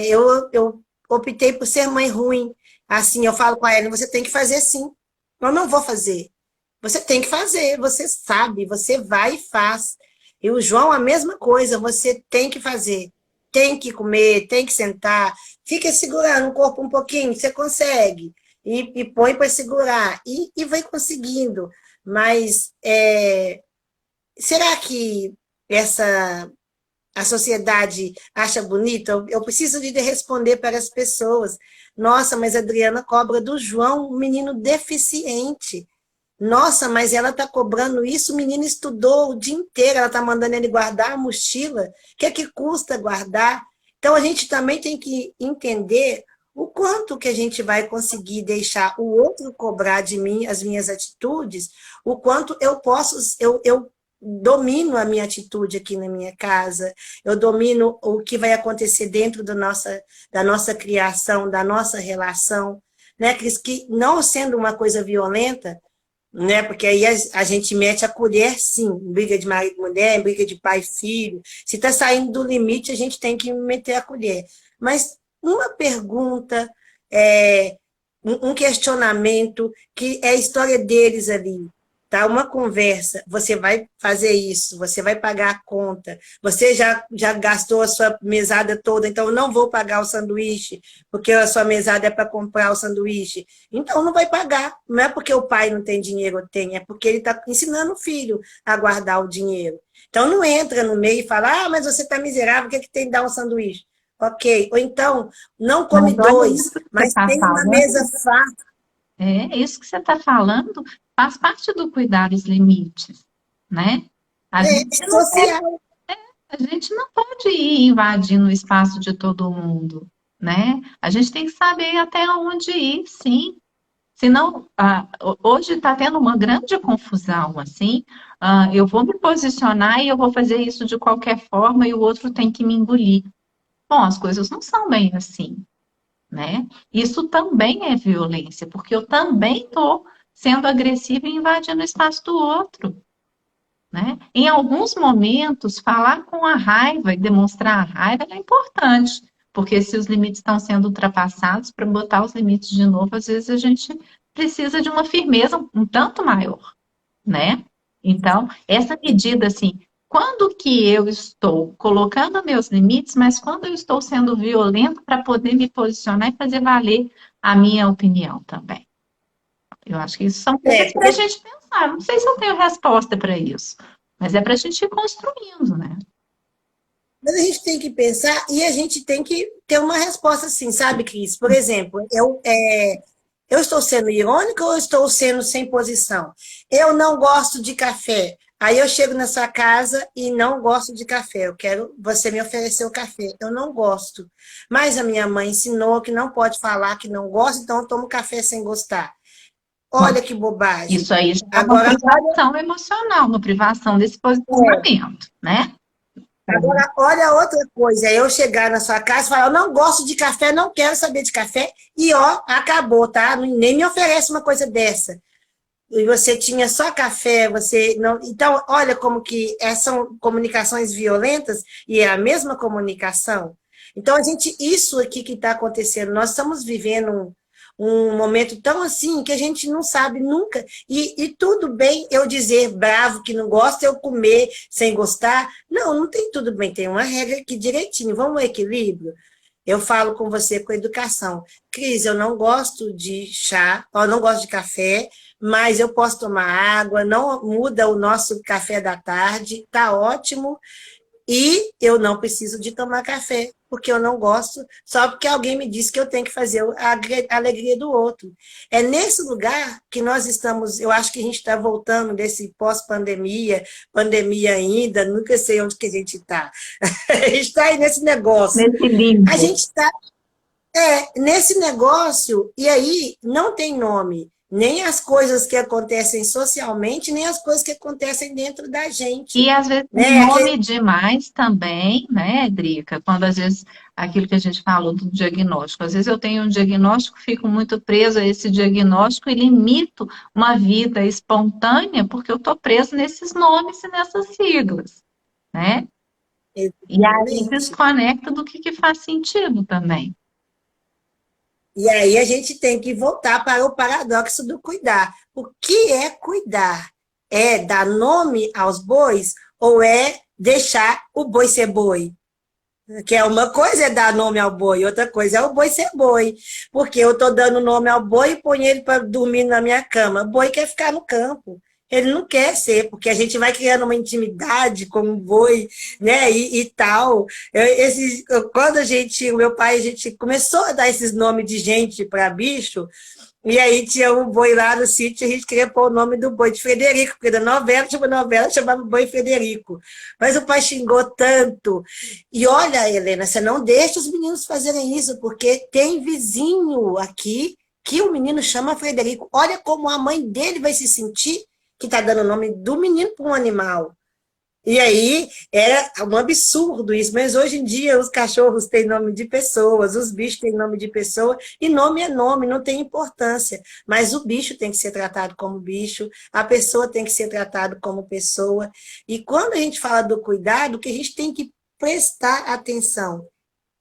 eu optei por ser mãe ruim. Assim, eu falo com a Ellen, você tem que fazer sim. Eu não vou fazer. Você tem que fazer, você sabe, você vai e faz. E o João, a mesma coisa, você tem que fazer. Tem que comer, tem que sentar. Fica segurando o corpo um pouquinho, você consegue. E põe para segurar. E vai conseguindo. Mas será que essa a sociedade acha bonito? Eu preciso de responder para as pessoas. Nossa, mas a Adriana cobra do João um menino deficiente. Nossa, mas ela está cobrando isso, o menino estudou o dia inteiro, ela está mandando ele guardar a mochila. O que é que custa guardar? Então, a gente também tem que entender o quanto que a gente vai conseguir deixar o outro cobrar de mim as minhas atitudes, o quanto eu posso, eu domino a minha atitude aqui na minha casa, eu domino o que vai acontecer dentro da nossa criação, da nossa relação, né, Cris? Que não sendo uma coisa violenta, né? Porque aí a gente mete a colher, sim, em briga de marido e mulher, em briga de pai e filho. Se está saindo do limite, a gente tem que meter a colher. Mas uma pergunta, é, um questionamento, que é a história deles ali. Tá? Uma conversa, você vai fazer isso, você vai pagar a conta, você já gastou a sua mesada toda, então eu não vou pagar o sanduíche, porque a sua mesada é para comprar o sanduíche. Então não vai pagar. Não é porque o pai não tem dinheiro ou tem, é porque ele está ensinando o filho a guardar o dinheiro. Então não entra no meio e fala, ah, mas você está miserável, o que, é que tem que dar um sanduíche? Ok. Ou então, não come Mas olha dois, isso que você mas está tem uma falando. mesa farta. Isso que você está falando faz parte do cuidar dos limites, né? A É gente não deve, social. a gente não pode ir invadindo o espaço de todo mundo, né? A gente tem que saber até onde ir, sim. Senão, hoje está tendo uma grande confusão, assim. Eu vou me posicionar e eu vou fazer isso de qualquer forma e o outro tem que me engolir. Bom, as coisas não são bem assim, né? Isso também é violência, porque eu também estou sendo agressiva e invadindo o espaço do outro. né? Em alguns momentos, falar com a raiva e demonstrar a raiva é importante, porque se os limites estão sendo ultrapassados, para botar os limites de novo, às vezes a gente precisa de uma firmeza um tanto maior, né? Então, essa medida, assim, quando que eu estou colocando meus limites, mas quando eu estou sendo violento para poder me posicionar e fazer valer a minha opinião também. Eu acho que isso são coisas para a Porque gente pensar. Não sei se eu tenho resposta para isso, mas é para a gente ir construindo, né? mas a gente tem que pensar e a gente tem que ter uma resposta assim, sabe, Cris? Por exemplo, eu estou sendo irônica ou eu estou sendo sem posição? Eu não gosto de café. Aí eu chego na sua casa e não gosto de café. Eu quero você me oferecer o café. Eu não gosto. Mas a minha mãe ensinou que não pode falar que não gosta, então eu tomo café sem gostar. Olha que bobagem. Isso aí já é uma Agora, privação emocional, uma privação desse posicionamento, né? olha outra coisa. Eu chegar na sua casa e falar, eu não gosto de café, não quero saber de café, e ó, acabou, tá? Nem me oferece uma coisa dessa. E você tinha só café, você não. Então, olha como que são comunicações violentas e é a mesma comunicação. Então, isso aqui que está acontecendo, nós estamos vivendo um momento tão assim que a gente não sabe nunca. E tudo bem eu dizer bravo que não gosta, eu comer sem gostar. Não, não tem tudo bem, tem uma regra aqui direitinho, vamos ao equilíbrio. Eu falo com você com educação. Cris, eu não gosto de chá, eu não gosto de café, mas eu posso tomar água, não muda o nosso café da tarde, tá ótimo. E eu não preciso de tomar café, porque eu não gosto, só porque alguém me disse que eu tenho que fazer a alegria do outro. É nesse lugar que nós estamos, eu acho que a gente está voltando desse pós-pandemia, pandemia ainda, nunca sei onde que a gente está. A gente está aí nesse negócio. Nesse A limbo. gente está nesse negócio, e aí não tem nome. Nem as coisas que acontecem socialmente, nem as coisas que acontecem dentro da E gente. às vezes tem Né? nome demais também, né, Drica? Quando às vezes aquilo que a gente falou do diagnóstico, às vezes eu tenho um diagnóstico, fico muito preso a esse diagnóstico e limito uma vida espontânea porque eu estou preso nesses nomes e nessas siglas, né? E aí Exatamente. desconecta do que faz sentido também. E aí a gente tem que voltar para o paradoxo do cuidar. O que é cuidar? É dar nome aos bois ou é deixar o boi ser boi? Que é uma coisa é dar nome ao boi, outra coisa é o boi ser boi. Porque eu estou dando nome ao boi e ponho ele para dormir na minha cama. O boi quer ficar no campo. Ele não quer ser, porque a gente vai criando uma intimidade com o boi, né? E tal. Quando o meu pai, a gente começou a dar esses nomes de gente para bicho, e aí tinha um boi lá no sítio, a gente queria pôr o nome do boi de Frederico, porque da novela, tinha uma novela que chamava Boi Frederico. Mas o pai xingou tanto. E olha, Helena, você não deixa os meninos fazerem isso, porque tem vizinho aqui que o menino chama Frederico. Olha como a mãe dele vai se sentir que está dando o nome do menino para um animal. E aí era um absurdo isso, mas hoje em dia os cachorros têm nome de pessoas, os bichos têm nome de pessoa, e nome é nome, não tem importância. Mas o bicho tem que ser tratado como bicho, a pessoa tem que ser tratada como pessoa. E quando a gente fala do cuidado, que a gente tem que prestar atenção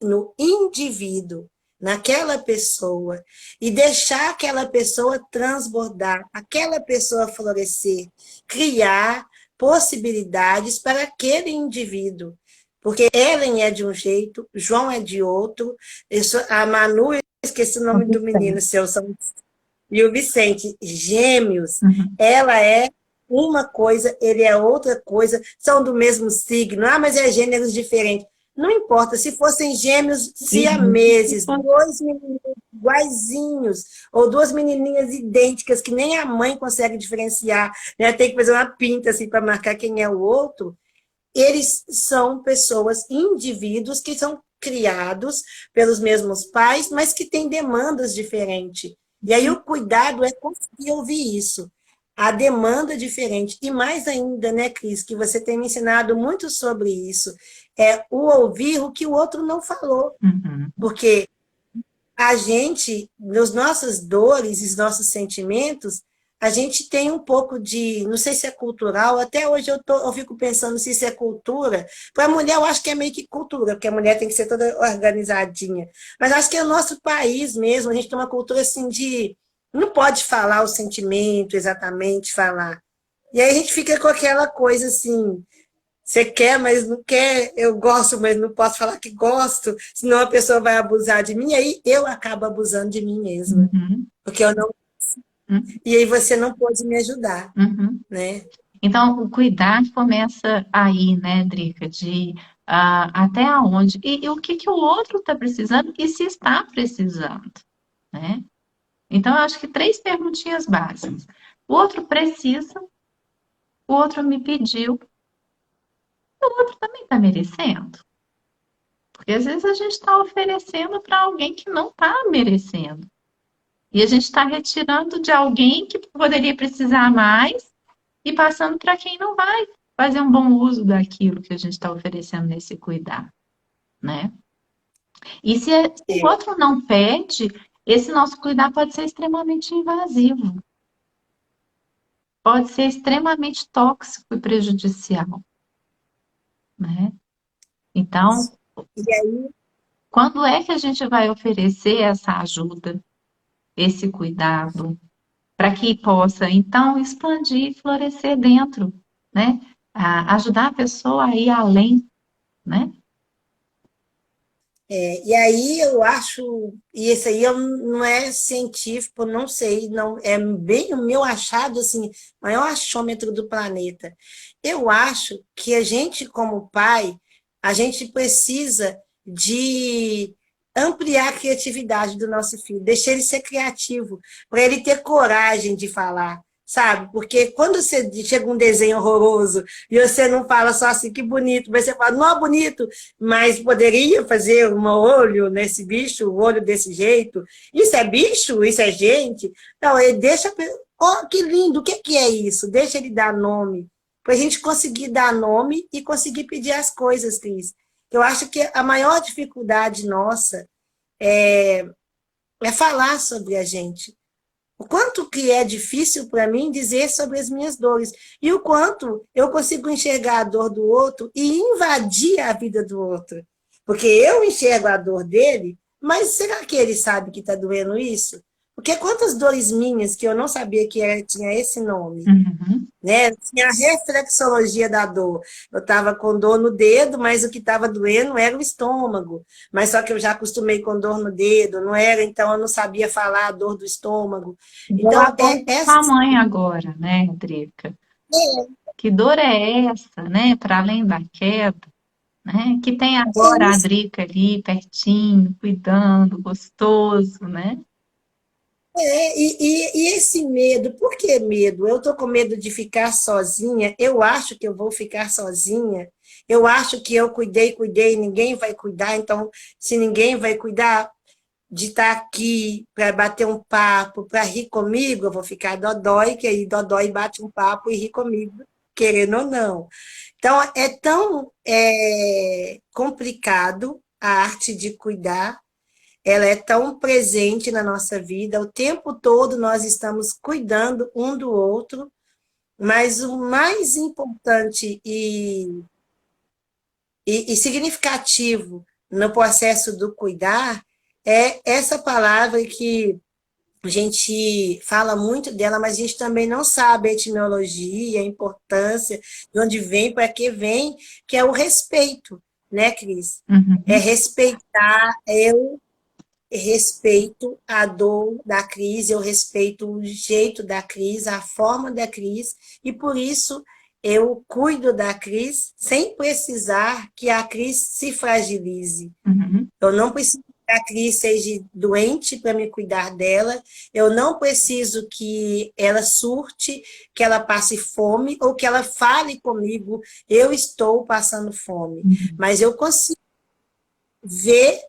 no indivíduo, naquela pessoa, e deixar aquela pessoa transbordar, aquela pessoa florescer, criar possibilidades para aquele indivíduo. Porque Ellen é de um jeito, João é de outro, a Manu, eu esqueci o nome do menino seu, e o Vicente, gêmeos, Uhum. ela é uma coisa, ele é outra coisa, são do mesmo signo, mas é gêneros diferentes. Não importa, se fossem gêmeos siameses, dois meninos iguaizinhos, ou duas menininhas idênticas, que nem a mãe consegue diferenciar, né? Tem que fazer uma pinta assim para marcar quem é o outro. Eles são pessoas, indivíduos que são criados pelos mesmos pais, mas que têm demandas diferentes. E aí o cuidado é conseguir ouvir isso. A demanda é diferente. E mais ainda, né, Cris, que você tem me ensinado muito sobre isso, é o ouvir o que o outro não falou. Uhum. Porque a gente, nos nossas dores e nossos sentimentos, a gente tem um pouco de, não sei se é cultural, até hoje eu fico pensando se isso é cultura. Para a mulher, eu acho que é meio que cultura, porque a mulher tem que ser toda organizadinha. Mas acho que é o nosso país mesmo, a gente tem uma cultura assim de não pode falar o sentimento exatamente, falar. E aí a gente fica com aquela coisa assim, você quer, mas não quer, eu gosto, mas não posso falar que gosto, senão a pessoa vai abusar de mim, e aí eu acabo abusando de mim mesma, Uhum, porque eu não, uhum, e aí você não pode me ajudar, uhum. né? Então, o cuidar começa aí, né, Drica, de até aonde, e o que que o outro está precisando e se está precisando, né? Então, eu acho que três perguntinhas básicas. O outro precisa, o outro me pediu, o outro também está merecendo. Porque às vezes a gente está oferecendo para alguém que não está merecendo. E a gente está retirando de alguém que poderia precisar mais e passando para quem não vai fazer um bom uso daquilo que a gente está oferecendo nesse cuidar, né? E se o É, outro não pede, esse nosso cuidar pode ser extremamente invasivo, pode ser extremamente tóxico e prejudicial, né? Então, isso. E aí, quando é que a gente vai oferecer essa ajuda, esse cuidado, para que possa, então, expandir e florescer dentro, né? Ajudar a pessoa a ir além, né? e aí eu acho, e esse aí não é científico, não sei, não é bem o meu achado, assim, maior achômetro do planeta. Eu acho que a gente, como pai, a gente precisa de ampliar a criatividade do nosso filho, deixar ele ser criativo, para ele ter coragem de falar, sabe? Porque quando você chega um desenho horroroso e você não fala só assim, que bonito, mas você fala, não é bonito, mas poderia fazer um olho nesse bicho, o olho desse jeito. Isso é bicho? Isso é gente? Não, ele deixa. Oh, que lindo, o que é isso? Deixa ele dar nome. Para a gente conseguir dar nome e conseguir pedir as coisas, Cris. Eu acho que a maior dificuldade nossa é falar sobre a gente. O quanto que é difícil para mim dizer sobre as minhas dores. E o quanto eu consigo enxergar a dor do outro e invadir a vida do outro. Porque eu enxergo a dor dele, mas será que ele sabe que está doendo isso? Porque quantas dores minhas que eu não sabia que tinha esse nome, Uhum. né? Tinha a reflexologia da dor. Eu estava com dor no dedo, mas o que estava doendo era o estômago. Mas só que eu já acostumei com dor no dedo, não era, então eu não sabia falar a dor do estômago. Igual a Então, dor de essa. sua mãe agora, né, Drica? Que dor é essa, né? Para além da queda, né? Que tem agora a Drica ali pertinho, cuidando, gostoso, né? E esse medo, por que medo? Eu estou com medo de ficar sozinha, eu acho que eu vou ficar sozinha, eu acho que eu cuidei, e ninguém vai cuidar, então, se ninguém vai cuidar, de estar aqui para bater um papo, para rir comigo, eu vou ficar dodói, que aí dodói bate um papo e ri comigo, querendo ou não. Então, é tão complicado a arte de cuidar, ela é tão presente na nossa vida, o tempo todo nós estamos cuidando um do outro, mas o mais importante e significativo no processo do cuidar é essa palavra que a gente fala muito dela, mas a gente também não sabe a etimologia, a importância, de onde vem, para que vem, que é o respeito, né, Cris? É Uhum, respeitar, eu respeito a dor da Cris, eu respeito o jeito da Cris, a forma da Cris, e por isso eu cuido da Cris sem precisar que a Cris se fragilize. uhum, Eu não preciso que a Cris seja doente para me cuidar dela. Eu não preciso que ela surte, que ela passe fome ou que ela fale comigo, eu estou passando fome. uhum, Mas eu consigo ver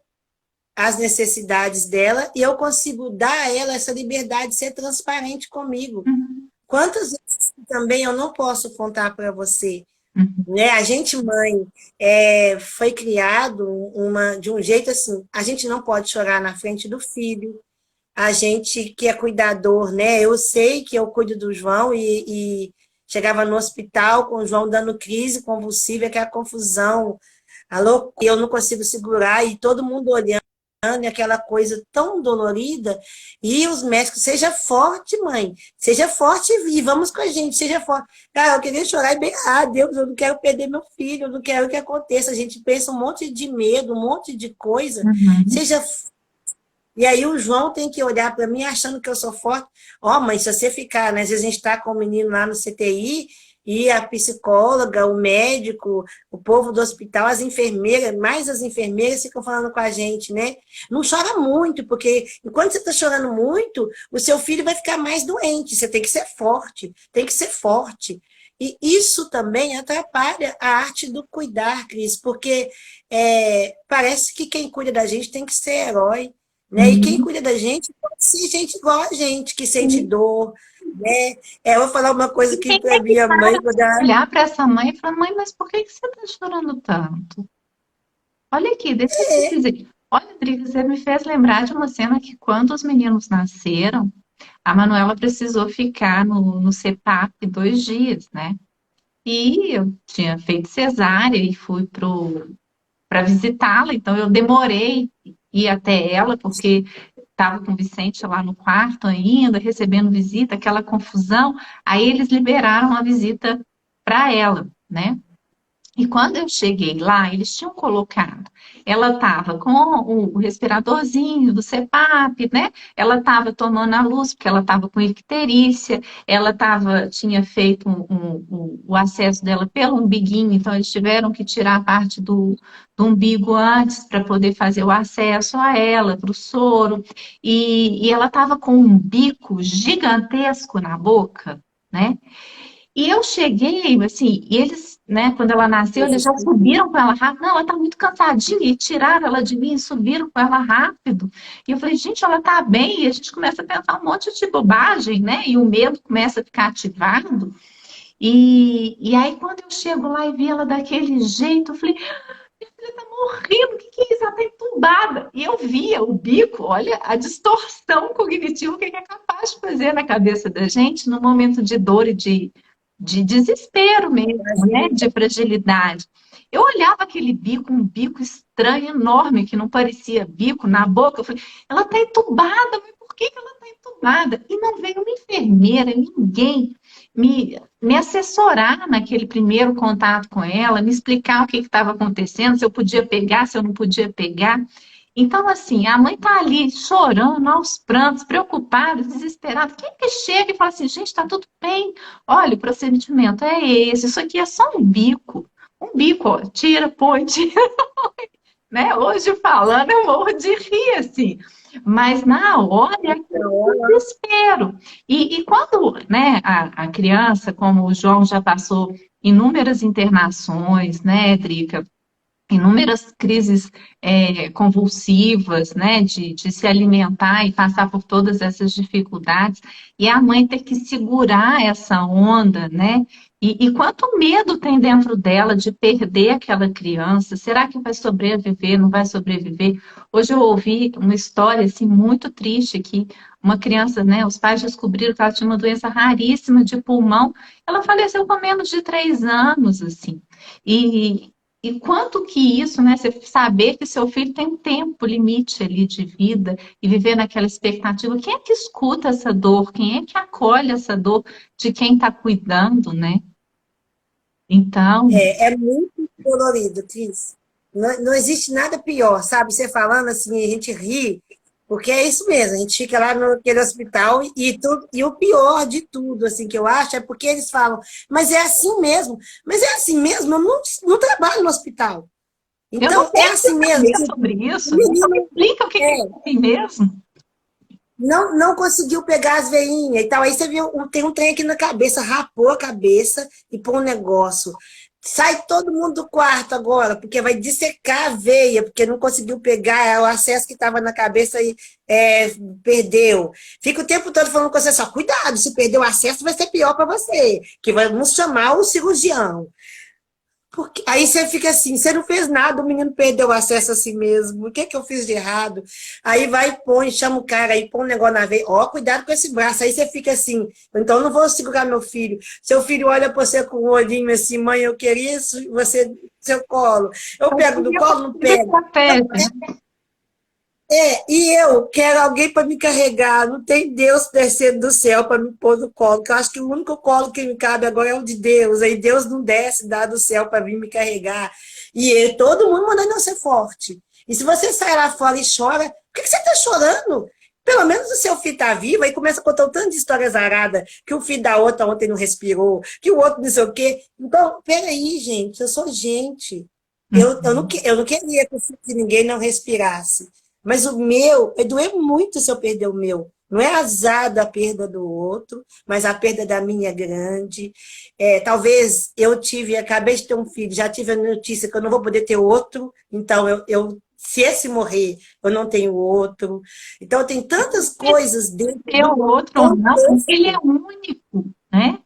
as necessidades dela e eu consigo dar a ela essa liberdade de ser transparente comigo. uhum, Quantas vezes também eu não posso contar para você, uhum, né? A gente, mãe, foi criado de um jeito assim, a gente não pode chorar na frente do filho, a gente que é cuidador, né? Eu sei que eu cuido do João e chegava no hospital com o João dando crise convulsiva, aquela confusão, a loucura, eu não consigo segurar e todo mundo olhando, e aquela coisa tão dolorida. E os médicos, seja forte, mãe, seja forte e vamos com a gente, seja forte. Cara, eu queria chorar e bem, Deus, eu não quero perder meu filho, eu não quero que aconteça. A gente pensa um monte de medo, um monte de coisa. Uhum. Seja e aí o João tem que olhar para mim achando que eu sou forte. Ó, mãe, se você ficar, né? Às vezes a gente está com o menino lá no CTI e a psicóloga, o médico, o povo do hospital, as enfermeiras, mais as enfermeiras ficam falando com a gente, né? Não chora muito, porque enquanto você está chorando muito, o seu filho vai ficar mais doente. Você tem que ser forte, tem que ser forte. E isso também atrapalha a arte do cuidar, Cris, porque parece que quem cuida da gente tem que ser herói, né? E quem Sim, cuida da gente pode ser gente igual a gente, que sente sim. dor, né? Eu vou falar uma coisa E que quem para é que minha mãe, para quando ela... olhar para essa mãe e falar, mãe, mas por que que você está chorando tanto? Olha aqui, deixa eu te dizer. Olha, Drica, você me fez lembrar de uma cena que quando os meninos nasceram, a Manuela precisou ficar no CPAP 2 dias, né? E eu tinha feito cesárea e fui para visitá-la, então eu demorei ir até ela, porque estava com o Vicente lá no quarto ainda, recebendo visita, aquela confusão. Aí eles liberaram a visita para ela, né? E quando eu cheguei lá, eles tinham colocado. Ela estava com o respiradorzinho do CPAP, né? Ela estava tomando a luz, porque ela estava com icterícia. Ela tinha feito o acesso dela pelo umbiguinho, então eles tiveram que tirar a parte do umbigo antes para poder fazer o acesso a ela, para o soro. E ela estava com um bico gigantesco na boca, né? E eu cheguei, assim, e eles, né, quando ela nasceu, eles já subiram com ela rápido. Não, ela tá muito cansadinha, e tiraram ela de mim e subiram com ela rápido. E eu falei, gente, ela tá bem, e a gente começa a pensar um monte de bobagem, né? E o medo começa a ficar ativado. E aí, quando eu chego lá e vi ela daquele jeito, eu falei, minha filha tá morrendo, o que que é isso? Ela tá entubada. E eu via o bico, olha a distorção cognitiva que é capaz de fazer na cabeça da gente no momento de dor e de desespero mesmo, né? De fragilidade. Eu olhava aquele bico, um bico estranho, enorme, que não parecia bico, na boca. Eu falei, ela está entubada, mas por que que ela está entubada? E não veio uma enfermeira, ninguém me assessorar naquele primeiro contato com ela, me explicar o que estava acontecendo, se eu podia pegar, se eu não podia pegar. Então, assim, a mãe tá ali chorando, aos prantos, preocupada, desesperada. Quem que chega e fala assim, gente, tá tudo bem? Olha, o procedimento é esse, isso aqui é só um bico. Um bico, ó, tira, põe, tira, né? Hoje falando, eu morro de rir, assim. Mas na hora é aquele desespero. E quando, né, a criança, como o João já passou inúmeras internações, né, Drica? Inúmeras crises convulsivas, né, de se alimentar e passar por todas essas dificuldades, e a mãe ter que segurar essa onda, né? E quanto medo tem dentro dela de perder aquela criança? Será que vai sobreviver? Não vai sobreviver? Hoje eu ouvi uma história assim muito triste que uma criança, né? Os pais descobriram que ela tinha uma doença raríssima de pulmão. Ela faleceu com menos de 3 anos, assim. E quanto que isso, né? Você saber que seu filho tem um tempo limite ali de vida e viver naquela expectativa. Quem é que escuta essa dor? Quem é que acolhe essa dor de quem está cuidando, né? Então, É muito dolorido, Cris. Não, não existe nada pior, sabe? Você falando assim, a gente ri, porque é isso mesmo, a gente fica lá naquele hospital tudo, e o pior de tudo, assim, que eu acho, é porque eles falam, mas é assim mesmo. Mas é assim mesmo, eu não trabalho no hospital. eu não Então, é tenho que assim mesmo. saber sobre O isso, né? Então, me menino explica o que é assim mesmo. não conseguiu pegar as veinhas e tal. Aí você viu, tem um trem aqui na cabeça, rapou a cabeça e pôr um negócio. Sai todo mundo do quarto agora, porque vai dissecar a veia, porque não conseguiu pegar o acesso que estava na cabeça e perdeu. Fica o tempo todo falando com você só, cuidado, se perder o acesso vai ser pior para você, que vamos chamar o cirurgião. Aí você fica assim, você não fez nada, o menino perdeu o acesso a si mesmo, o que é que eu fiz de errado? Aí vai, põe, chama o cara, aí põe um negócio na veia, ó, cuidado com esse braço, aí você fica assim, então eu não vou segurar meu filho. Seu filho olha para você com o olhinho assim, mãe, eu queria isso, você, seu colo. Eu pego do colo, não pego. E eu quero alguém para me carregar. Não tem Deus descendo do céu para me pôr no colo, que eu acho que o único colo que me cabe agora é o de Deus. Aí Deus não desce, dá do céu para vir me carregar. Todo mundo mandando eu ser forte. E se você sai lá fora e chora, por que você está chorando? Pelo menos o seu filho está vivo, aí começa a contar um tanto de histórias aradas, que o filho da outra ontem não respirou, que o outro não sei o quê. Então, peraí, gente, eu sou gente. Eu não queria que o filho de ninguém não respirasse. Mas o meu, vai doer muito se eu perder o meu. Não é azar da perda do outro, mas a perda da minha é grande. Talvez acabei de ter um filho, já tive a notícia que eu não vou poder ter outro, então se esse morrer, eu não tenho outro. Então tem tantas coisas dentro do outro não, ele é único, né?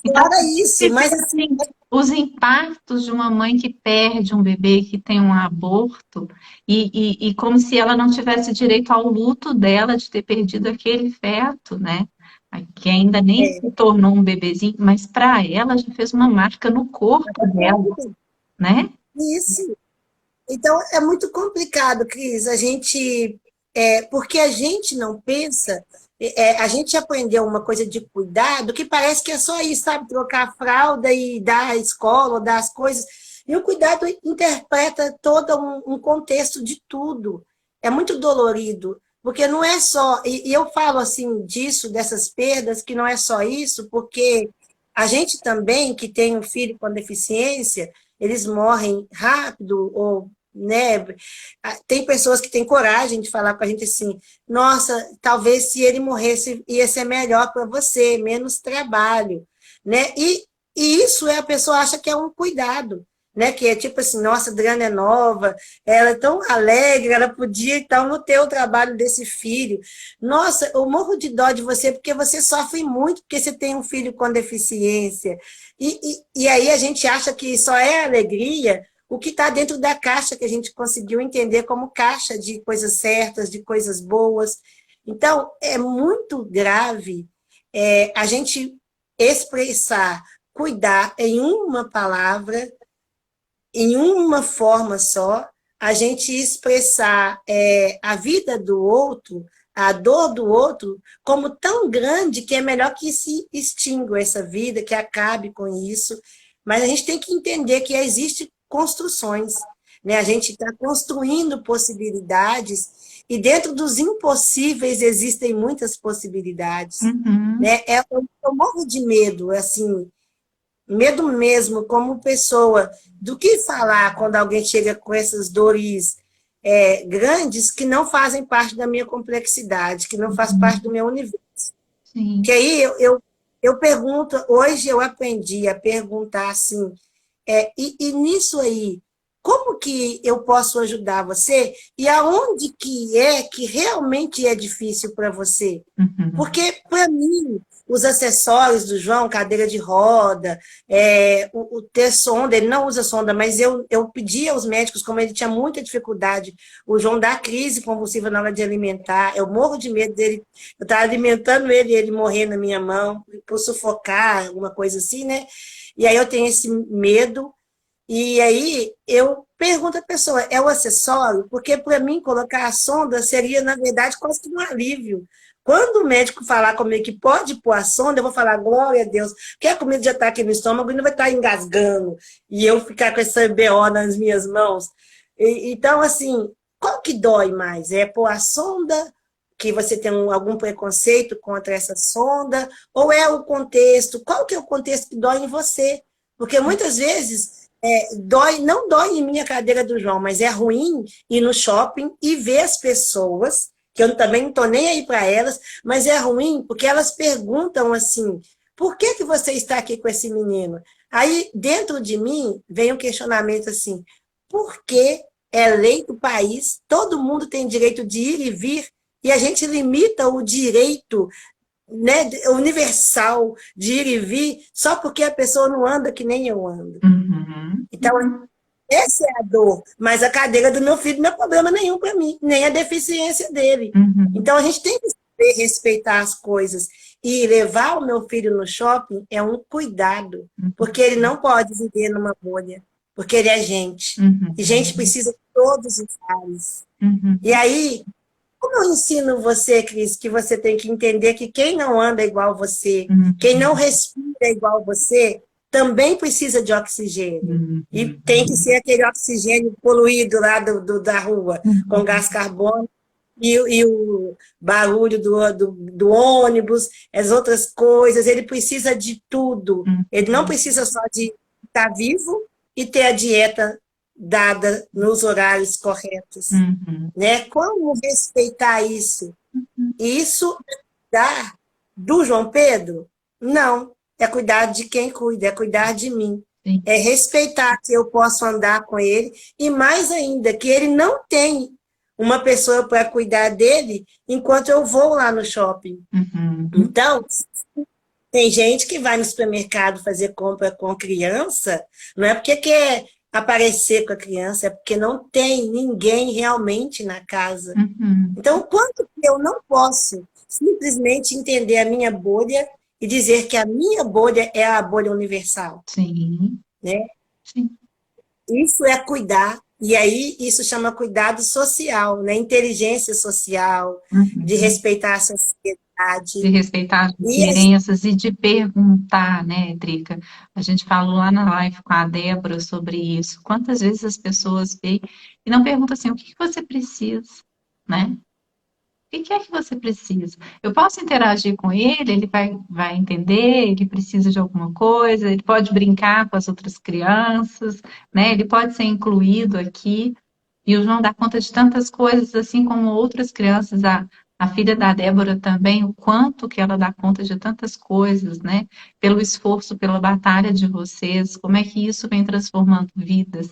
Então, era isso, mas assim, os impactos de uma mãe que perde um bebê, que tem um aborto, e como se ela não tivesse direito ao luto dela de ter perdido aquele feto, né? Que ainda nem se tornou um bebezinho, mas para ela já fez uma marca no corpo dela, né? Isso. Então, é muito complicado, Cris, porque a gente não pensa, a gente aprendeu uma coisa de cuidado que parece que é só isso, sabe? Trocar a fralda e dar a escola, dar as coisas. E o cuidado interpreta todo um contexto de tudo. É muito dolorido, porque não é só... E eu falo assim disso, dessas perdas, que não é só isso, porque a gente também, que tem um filho com deficiência, eles morrem rápido ou, né? Tem pessoas que têm coragem de falar com a gente assim, nossa, talvez se ele morresse ia ser melhor para você, menos trabalho, né? E isso a pessoa acha que é um cuidado, né? Que é tipo assim, nossa, a Adriana é nova, ela é tão alegre, ela podia então não ter o trabalho desse filho. Nossa, eu morro de dó de você porque você sofre muito porque você tem um filho com deficiência. E aí a gente acha que só é alegria o que está dentro da caixa que a gente conseguiu entender como caixa de coisas certas, de coisas boas. Então, é muito grave a gente expressar, cuidar em uma palavra, em uma forma só, a gente expressar a vida do outro, a dor do outro, como tão grande que é melhor que se extingua essa vida, que acabe com isso. Mas a gente tem que entender que existem construções, né? A gente está construindo possibilidades e dentro dos impossíveis existem muitas possibilidades, né? Eu morro de medo, assim, medo mesmo, como pessoa, do que falar quando alguém chega com essas dores grandes que não fazem parte da minha complexidade, que não faz parte do meu universo. Sim. Que aí eu pergunto, hoje eu aprendi a perguntar assim, e nisso aí, como que eu posso ajudar você? E aonde que realmente é difícil para você? Porque, para mim, os acessórios do João, cadeira de roda, o ter sonda, ele não usa sonda, mas eu pedi aos médicos, como ele tinha muita dificuldade, o João dá crise convulsiva na hora de alimentar, eu morro de medo dele, eu estava alimentando ele e ele morrer na minha mão, por sufocar, alguma coisa assim, né? E aí eu tenho esse medo, e aí eu pergunto à pessoa, é o acessório? Porque para mim colocar a sonda seria, na verdade, quase que um alívio. Quando o médico falar comigo que pode pôr a sonda, eu vou falar, glória a Deus, porque a comida já está aqui no estômago e não vai estar engasgando, e eu ficar com essa BO nas minhas mãos. Então, assim, qual que dói mais? É pôr a sonda, que você tem algum preconceito contra essa sonda, ou é o contexto? Qual que é o contexto que dói em você? Porque muitas vezes não dói em mim a cadeira do João, mas é ruim ir no shopping e ver as pessoas, que eu também não estou nem aí para elas, mas é ruim porque elas perguntam assim, por que você está aqui com esse menino? Aí, dentro de mim, vem um questionamento assim, por que é lei do país, todo mundo tem direito de ir e vir, e a gente limita o direito, né, universal de ir e vir só porque a pessoa não anda que nem eu ando. Então, essa é a dor. Mas a cadeira do meu filho não é problema nenhum para mim, nem a deficiência dele. Uhum. Então, a gente tem que saber respeitar as coisas. E levar o meu filho no shopping é um cuidado, porque ele não pode viver numa bolha, porque ele é gente. E gente Uhum. precisa de todos os lares. E Uhum. aí, como eu ensino você, Cris, que você tem que entender que quem não anda igual você, quem não Uhum. respira igual você, também precisa de oxigênio. E Uhum. tem que ser aquele oxigênio poluído lá da rua, com Uhum. gás carbônico, e o barulho do ônibus, as outras coisas. Ele precisa de tudo. Ele não precisa só de estar vivo e ter a dieta dada nos horários corretos, Uhum. né? Como respeitar isso? Isso é cuidar do João Pedro? Não. É cuidar de quem cuida, é cuidar de mim. Sim. É respeitar que eu posso andar com ele e mais ainda que ele não tem uma pessoa para cuidar dele enquanto eu vou lá no shopping. Uhum. Então, tem gente que vai no supermercado fazer compra com criança, não é porque quer aparecer com a criança, é porque não tem ninguém realmente na casa. Uhum. Então, quanto que eu não posso simplesmente entender a minha bolha e dizer que a minha bolha é a bolha universal, Sim. né? Sim. Isso é cuidar, e aí isso chama cuidado social, né? Inteligência social, de Uhum. respeitar a De sociedade. respeitar as E diferenças e de perguntar, né, Drica? A gente falou lá na live com a Débora sobre isso. Quantas vezes as pessoas veem e não perguntam assim, o que que você precisa, né? O que é que você precisa? Eu posso interagir com ele, ele vai entender, ele precisa de alguma coisa, ele pode brincar com as outras crianças, né? Ele pode ser incluído aqui. E o João dá conta de tantas coisas, assim como outras crianças. A filha da Débora também, o quanto que ela dá conta de tantas coisas, né? Pelo esforço, pela batalha de vocês, como é que isso vem transformando vidas.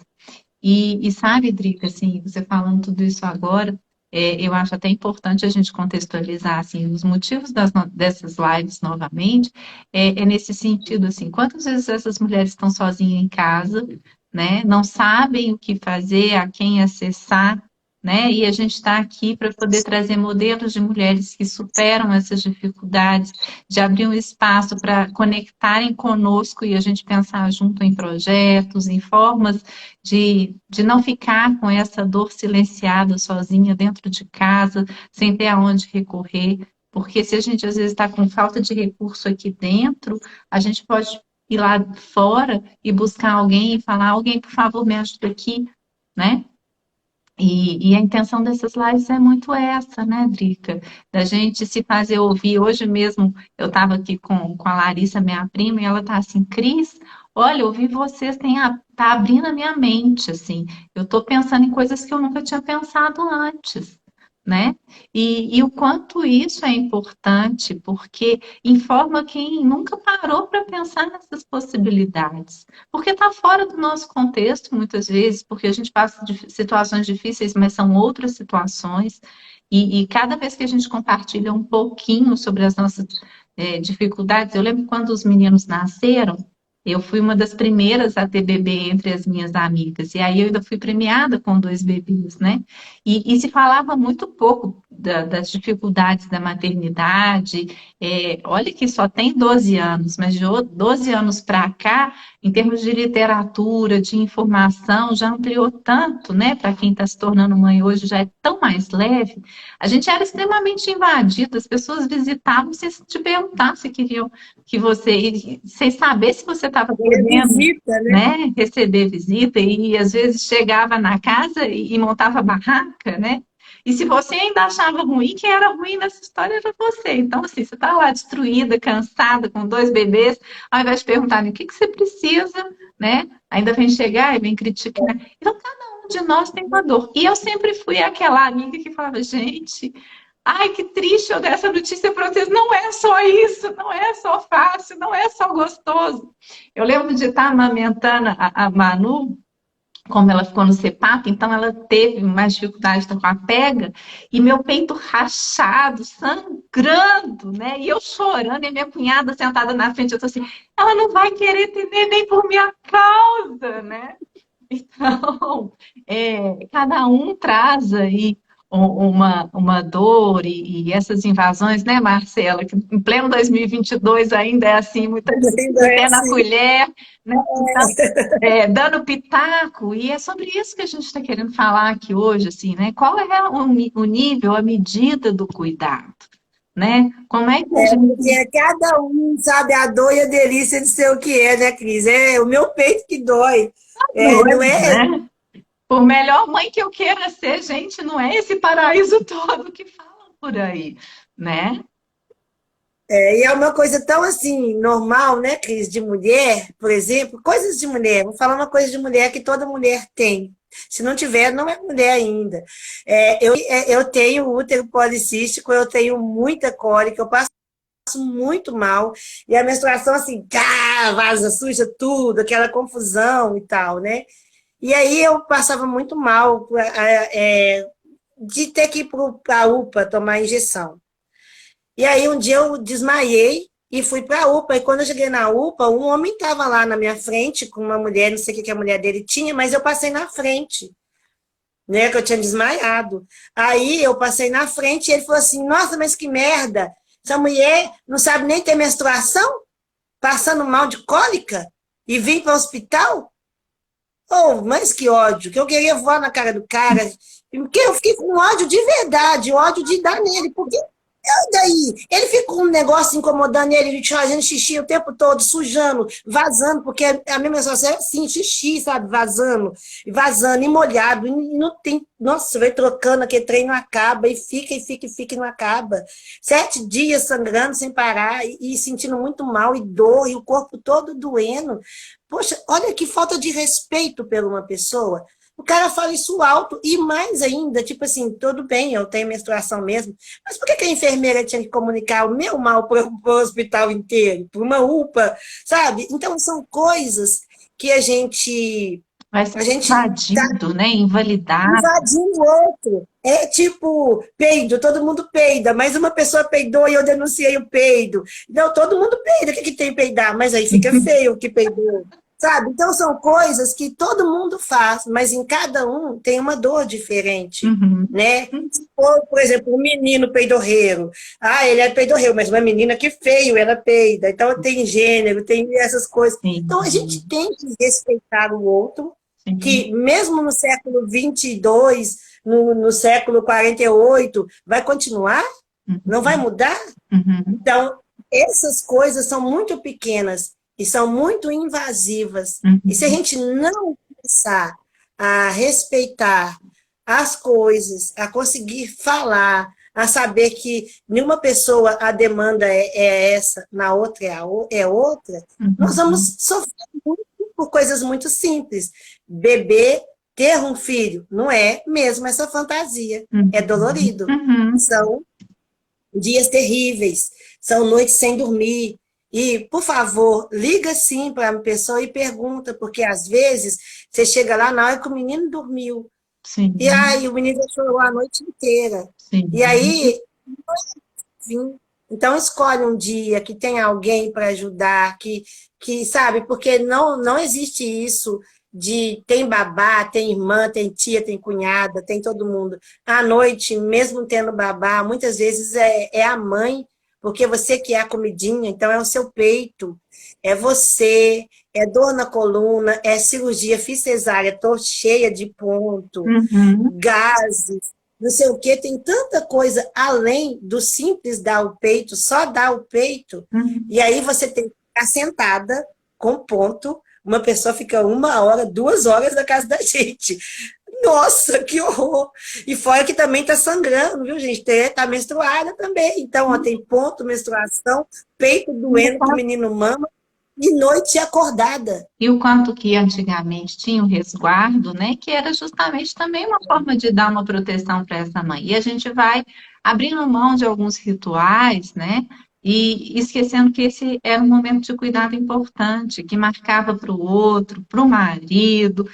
E sabe, Drica, assim, você falando tudo isso agora, eu acho até importante a gente contextualizar, assim, os motivos dessas lives novamente, é nesse sentido, assim, quantas vezes essas mulheres estão sozinhas em casa, né, não sabem o que fazer, a quem acessar, né, e a gente está aqui para poder trazer modelos de mulheres que superam essas dificuldades, de abrir um espaço para conectarem conosco e a gente pensar junto em projetos, em formas de não ficar com essa dor silenciada sozinha dentro de casa, sem ter aonde recorrer, porque se a gente às vezes está com falta de recurso aqui dentro, a gente pode ir lá fora e buscar alguém e falar, alguém, por favor, me ajuda aqui, né? E a intenção dessas lives é muito essa, né, Drica? Da gente se fazer ouvir. Hoje mesmo eu estava aqui com a Larissa, minha prima, e ela tá assim, Cris, olha, ouvir vocês tá abrindo a minha mente, assim. Eu estou pensando em coisas que eu nunca tinha pensado antes, né? E o quanto isso é importante, porque informa quem nunca parou para pensar nessas possibilidades. Porque está fora do nosso contexto, muitas vezes, porque a gente passa de situações difíceis, mas são outras situações. E cada vez que a gente compartilha um pouquinho sobre as nossas dificuldades, eu lembro quando os meninos nasceram, eu fui uma das primeiras a ter bebê entre as minhas amigas. E aí eu ainda fui premiada com dois bebês, né? E se falava muito pouco das dificuldades da maternidade. Olha que só tem 12 anos, mas de 12 anos para cá, em termos de literatura, de informação, já ampliou tanto, né? Para quem está se tornando mãe hoje, já é tão mais leve. A gente era extremamente invadido, as pessoas visitavam sem te perguntar se queriam que você, sem saber se você estava podendo, visita, né? né, receber visita, e às vezes chegava na casa e montava barraca, né? E se você ainda achava ruim, quem era ruim nessa história era você. Então, assim, você está lá destruída, cansada, com dois bebês, ao invés de perguntar o que você precisa, né? Ainda vem chegar e vem criticar. Então, cada um de nós tem uma dor. E eu sempre fui aquela amiga que falava, gente, ai, que triste eu dar essa notícia para vocês. Não é só isso, não é só fácil, não é só gostoso. Eu lembro de estar amamentando a Manu, como ela ficou no CPAP, então ela teve mais dificuldade com a pega, e meu peito rachado, sangrando, né? E eu chorando, e minha cunhada sentada na frente, eu tô assim, ela não vai querer ter neném por minha causa, né? Então, cada um traz aí uma dor e essas invasões, né, Marcela? Que em pleno 2022 ainda é assim, muita Ainda é pé na assim. colher, né? Então, dando pitaco, e é sobre isso que a gente está querendo falar aqui hoje, assim, né? Qual é o nível, a medida do cuidado, né? Como é que a Porque gente... cada um sabe a dor e a delícia de ser o que é, né, Cris? É o meu peito que dói. Não Doido, é. né? Por melhor mãe que eu queira ser, gente, não é esse paraíso todo que falam por aí, né? E é uma coisa tão assim, normal, né, Cris, de mulher, por exemplo, coisas de mulher. Vou falar uma coisa de mulher que toda mulher tem. Se não tiver, não é mulher ainda. Eu tenho útero policístico, eu tenho muita cólica, eu passo muito mal, e a menstruação assim, cá, vaza, suja tudo, aquela confusão e tal, né? E aí eu passava muito mal de ter que ir para a UPA tomar injeção. E aí um dia eu desmaiei e fui para a UPA. E quando eu cheguei na UPA, um homem estava lá na minha frente com uma mulher, não sei o que a mulher dele tinha, mas eu passei na frente, né? Que eu tinha desmaiado. Aí eu passei na frente e ele falou assim: Nossa, mas que merda! Essa mulher não sabe nem ter menstruação, passando mal de cólica e vim para o hospital? Oh, mas que ódio, que eu queria voar na cara do cara, porque eu fiquei com ódio de verdade, ódio de dar nele, porque daí ele fica com um negócio incomodando ele, fazendo xixi o tempo todo, sujando, vazando, porque a minha menstruação é assim, xixi, sabe, vazando, e molhado, e não tem, nossa, vai trocando, aquele trem não acaba, e fica, e fica, e fica, e não acaba. 7 dias sangrando sem parar, e sentindo muito mal, e dor, e o corpo todo doendo. Poxa, olha que falta de respeito por uma pessoa. O cara fala isso alto e mais ainda, tipo assim, tudo bem, eu tenho menstruação mesmo, mas por que a enfermeira tinha que comunicar o meu mal para o hospital inteiro, para uma UPA, sabe? Então são coisas que Vai a ser gente tá invadido, né? Invalidado. invadindo o outro. É tipo peido, todo mundo peida, mas uma pessoa peidou e eu denunciei o peido. Não, todo mundo peida, o que, que tem peidar? Mas aí fica feio o que peidou. Sabe? Então são coisas que todo mundo faz, mas em cada um tem uma dor diferente, Uhum. né? Ou, por exemplo, um menino peidorreiro. Ah, ele é peidorreiro, mas uma menina que feio, ela peida. Então tem gênero, tem essas coisas. Então a gente Sim, tem que respeitar o outro, sim. que mesmo no século 22, no século 48, vai continuar? Não vai Uhum. mudar? Uhum. Então, essas coisas são muito pequenas e são muito invasivas. E se a Uhum. gente não começar a respeitar as coisas, a conseguir falar, a saber que nenhuma pessoa a demanda é essa, na outra é outra, nós Uhum. vamos sofrer muito por coisas muito simples. Beber, ter um filho, não é mesmo essa fantasia. É Uhum. dolorido. Uhum. São dias terríveis, são noites sem dormir. E, por favor, liga sim para a pessoa e pergunta, porque às vezes você chega lá na hora que o menino dormiu, e Sim, aí o menino chorou a noite inteira. E sim. aí, enfim, então escolhe um dia que tem alguém para ajudar, que sabe, porque não existe isso de tem babá, tem irmã, tem tia, tem cunhada, tem todo mundo. À noite, mesmo tendo babá, muitas vezes é a mãe, porque você que é a comidinha, então é o seu peito, é você, é dor na coluna, é cirurgia, fiz cesárea, tô cheia de ponto, Uhum. gases, não sei o quê, tem tanta coisa além do simples dar o peito, só dar o peito, Uhum. e aí você tem que ficar sentada com ponto, uma pessoa fica 1 hora, 2 horas na casa da gente. Nossa, que horror! E fora que também tá sangrando, viu, gente? Tá menstruada também. Então, ó, tem ponto, menstruação, peito doendo que o menino mama, e noite acordada. E o quanto que antigamente tinha o resguardo, né? Que era justamente também uma forma de dar uma proteção para essa mãe. E a gente vai abrindo mão de alguns rituais, né? E esquecendo que esse era um momento de cuidado importante, que marcava para o outro, para o marido,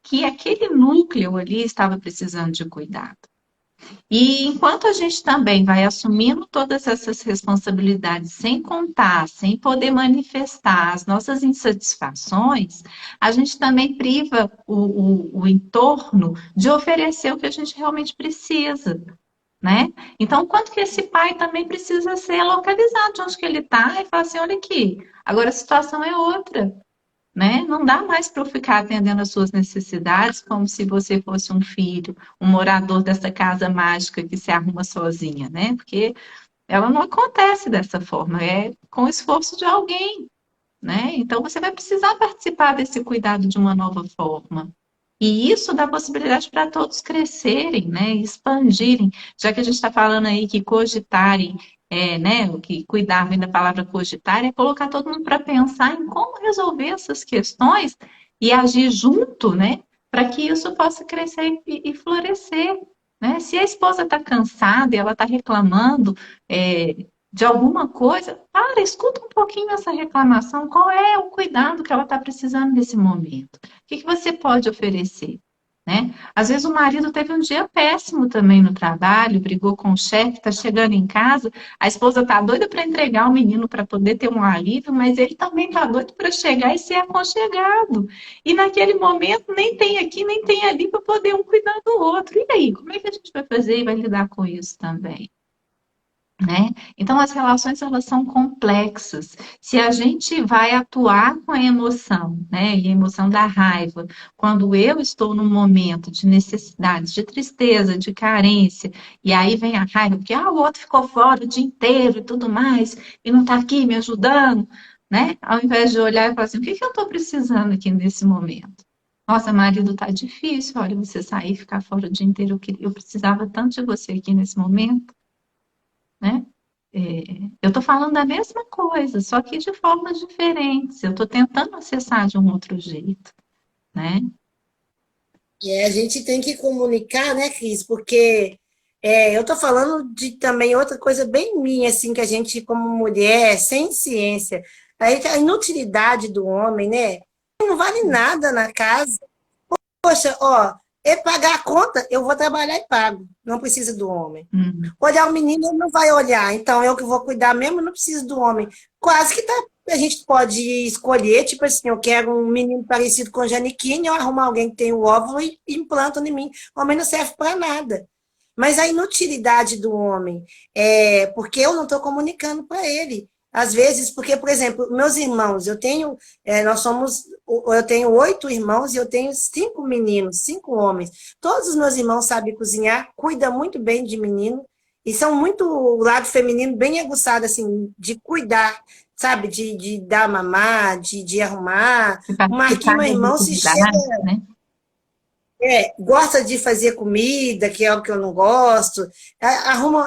que aquele núcleo ali estava precisando de cuidado. E enquanto a gente também vai assumindo todas essas responsabilidades sem contar, sem poder manifestar as nossas insatisfações, a gente também priva o entorno de oferecer o que a gente realmente precisa, né? Então, quanto que esse pai também precisa ser localizado de onde que ele está e falar assim, olha aqui, agora a situação é outra, né? Não dá mais para eu ficar atendendo às suas necessidades como se você fosse um filho, um morador dessa casa mágica que se arruma sozinha, né? Porque ela não acontece dessa forma, é com o esforço de alguém, né? Então você vai precisar participar desse cuidado de uma nova forma. E isso dá possibilidade para todos crescerem, né, expandirem, já que a gente está falando aí que cogitarem, né, o que cuidar vem da palavra cogitar, é colocar todo mundo para pensar em como resolver essas questões e agir junto, né, para que isso possa crescer e florescer, né? Se a esposa está cansada e ela está reclamando, de alguma coisa, para, escuta um pouquinho essa reclamação, qual é o cuidado que ela está precisando nesse momento? O que que você pode oferecer? Né? Às vezes o marido teve um dia péssimo também no trabalho, brigou com o chefe, está chegando em casa, a esposa está doida para entregar o menino para poder ter um alívio, mas ele também está doido para chegar e ser aconchegado. E naquele momento nem tem aqui, nem tem ali para poder um cuidar do outro. E aí, como é que a gente vai fazer e vai lidar com isso também? Né? Então, as relações elas são complexas. Se a gente vai atuar com a emoção, né, e a emoção da raiva, quando eu estou num momento de necessidade, de tristeza, de carência, e aí vem a raiva, porque o outro ficou fora o dia inteiro e tudo mais, e não está aqui me ajudando, né? Ao invés de olhar e falar assim, o que que eu estou precisando aqui nesse momento? Nossa, marido, tá difícil, olha, você sair e ficar fora o dia inteiro, eu precisava tanto de você aqui nesse momento, né? É, eu estou falando da mesma coisa, só que de formas diferentes. Eu estou tentando acessar de um outro jeito, né? E a gente tem que comunicar, né, Cris? Porque eu estou falando de também outra coisa bem minha, assim, que a gente, como mulher, sem ciência, a inutilidade do homem, né? Não vale nada na casa. Poxa, ó, é pagar a conta, eu vou trabalhar e pago. Não precisa do homem. Hum, Olhar o menino, ele não vai olhar. Então, eu que vou cuidar mesmo, não preciso do homem. Quase que tá, a gente pode escolher, tipo assim, eu quero um menino parecido com Janiquine, eu arrumo alguém que tem o óvulo e implanto em mim. O homem não serve para nada. Mas a inutilidade do homem é porque eu não estou comunicando para ele. Às vezes, porque, por exemplo, meus irmãos, eu tenho 8 irmãos e eu tenho 5 meninos, 5 homens. Todos os meus irmãos sabem cozinhar, cuidam muito bem de menino e são muito o lado feminino bem aguçado, assim, de cuidar, sabe? De dar mamar, de arrumar. de O Marquinhos, participar meu das irmão, se chega atividades, né? gosta de fazer comida, que é o que eu não gosto,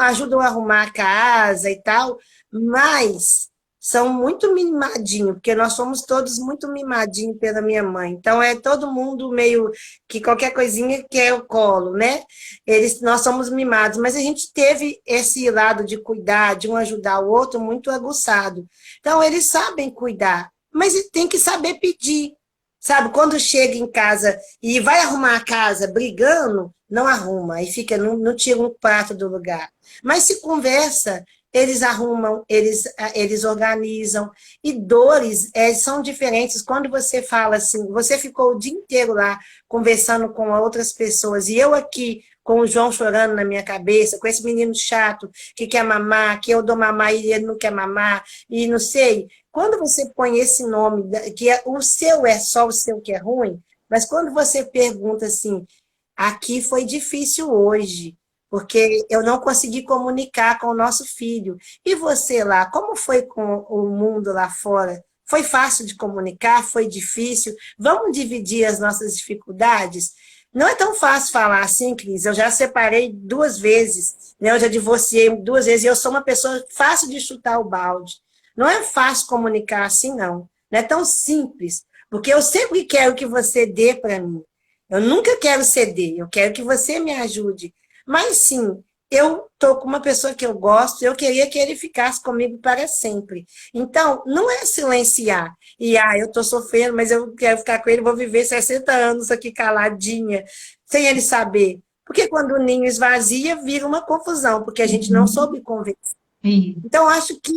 ajudam a arrumar a casa e tal, mas são muito mimadinhos, porque nós somos todos muito mimadinhos pela minha mãe. Então é todo mundo meio que qualquer coisinha quer o colo, né? Nós somos mimados, mas a gente teve esse lado de cuidar, de um ajudar o outro muito aguçado. Então eles sabem cuidar, mas tem que saber pedir. Sabe, quando chega em casa e vai arrumar a casa brigando, não arruma, e fica, não tira um prato do lugar. Mas se conversa, eles arrumam, eles organizam. E dores são diferentes. Quando você fala assim, você ficou o dia inteiro lá conversando com outras pessoas, e eu aqui com o João chorando na minha cabeça, com esse menino chato que quer mamar, que eu dou mamar e ele não quer mamar, e não sei. Quando você põe esse nome, que o seu é só o seu que é ruim, mas quando você pergunta assim, aqui foi difícil hoje, porque eu não consegui comunicar com o nosso filho. E você lá, como foi com o mundo lá fora? Foi fácil de comunicar? Foi difícil? Vamos dividir as nossas dificuldades? Não é tão fácil falar assim, Cris. Eu já separei 2 vezes, né? Eu já divorciei 2 vezes e eu sou uma pessoa fácil de chutar o balde. Não é fácil comunicar assim, não. Não é tão simples, porque eu sempre quero que você dê para mim. Eu nunca quero ceder, eu quero que você me ajude. Mas sim, eu estou com uma pessoa que eu gosto, eu queria que ele ficasse comigo para sempre. Então, não é silenciar. E, eu estou sofrendo, mas eu quero ficar com ele, vou viver 60 anos aqui caladinha, sem ele saber. Porque quando o ninho esvazia, vira uma confusão, porque a gente não Uhum. soube conversar. Isso. Então, acho que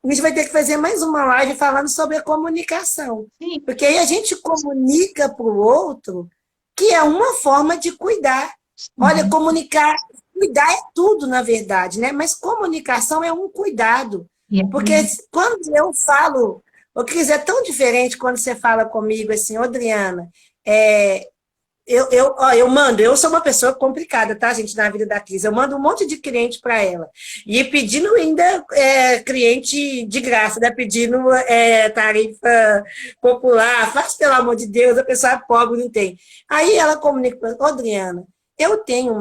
a gente vai ter que fazer mais uma live falando sobre a comunicação. Sim. Porque aí a gente comunica para o outro, que é uma forma de cuidar. Olha, Sim. comunicar, cuidar é tudo, na verdade, né? Mas comunicação é um cuidado. E Porque aí, quando eu falo, o Cris, é tão diferente quando você fala comigo assim, ô Adriana, é, eu mando, eu sou uma pessoa complicada, tá, gente, na vida da Cris. Eu mando um monte de cliente para ela. E pedindo ainda cliente de graça, né? Pedindo tarifa popular. Faz, pelo amor de Deus, a pessoa é pobre não tem. Aí ela comunica, ô, Adriana, eu tenho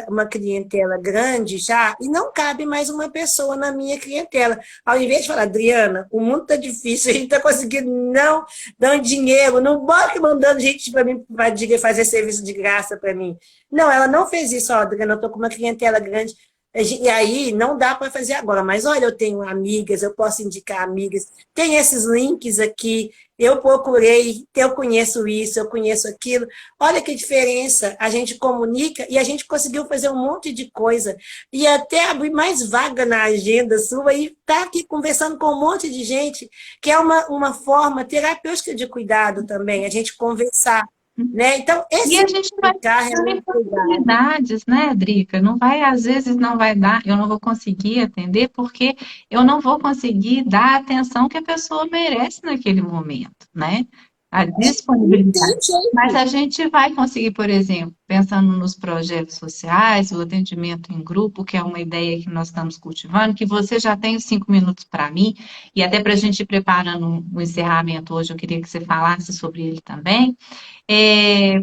uma clientela grande já e não cabe mais uma pessoa na minha clientela. Ao invés de falar, Adriana, o mundo tá difícil, a gente tá conseguindo não dando dinheiro, não bota mandando gente para mim para fazer serviço de graça para mim. Não, ela não fez isso, ó, Adriana, eu tô com uma clientela grande. E aí não dá para fazer agora, mas olha, eu tenho amigas, eu posso indicar amigas, tem esses links aqui, eu procurei, eu conheço isso, eu conheço aquilo. Olha que diferença, a gente comunica e a gente conseguiu fazer um monte de coisa e até abrir mais vaga na agenda sua e tá aqui conversando com um monte de gente, que é uma forma terapêutica de cuidado também, a gente conversar, né? Então, e esse a gente vai comunicar é tendo um cuidado. possibilidades, né, Drica? Não vai, às vezes não vai dar, eu não vou conseguir atender porque eu não vou conseguir dar a atenção que a pessoa merece naquele momento, né? A Não disponibilidade. tem Mas jeito. a gente vai conseguir, por exemplo, pensando nos projetos sociais, o atendimento em grupo, que é uma ideia que nós estamos cultivando, que você já tem os 5 minutos para mim, e até para a gente ir preparando o encerramento hoje, eu queria que você falasse sobre ele também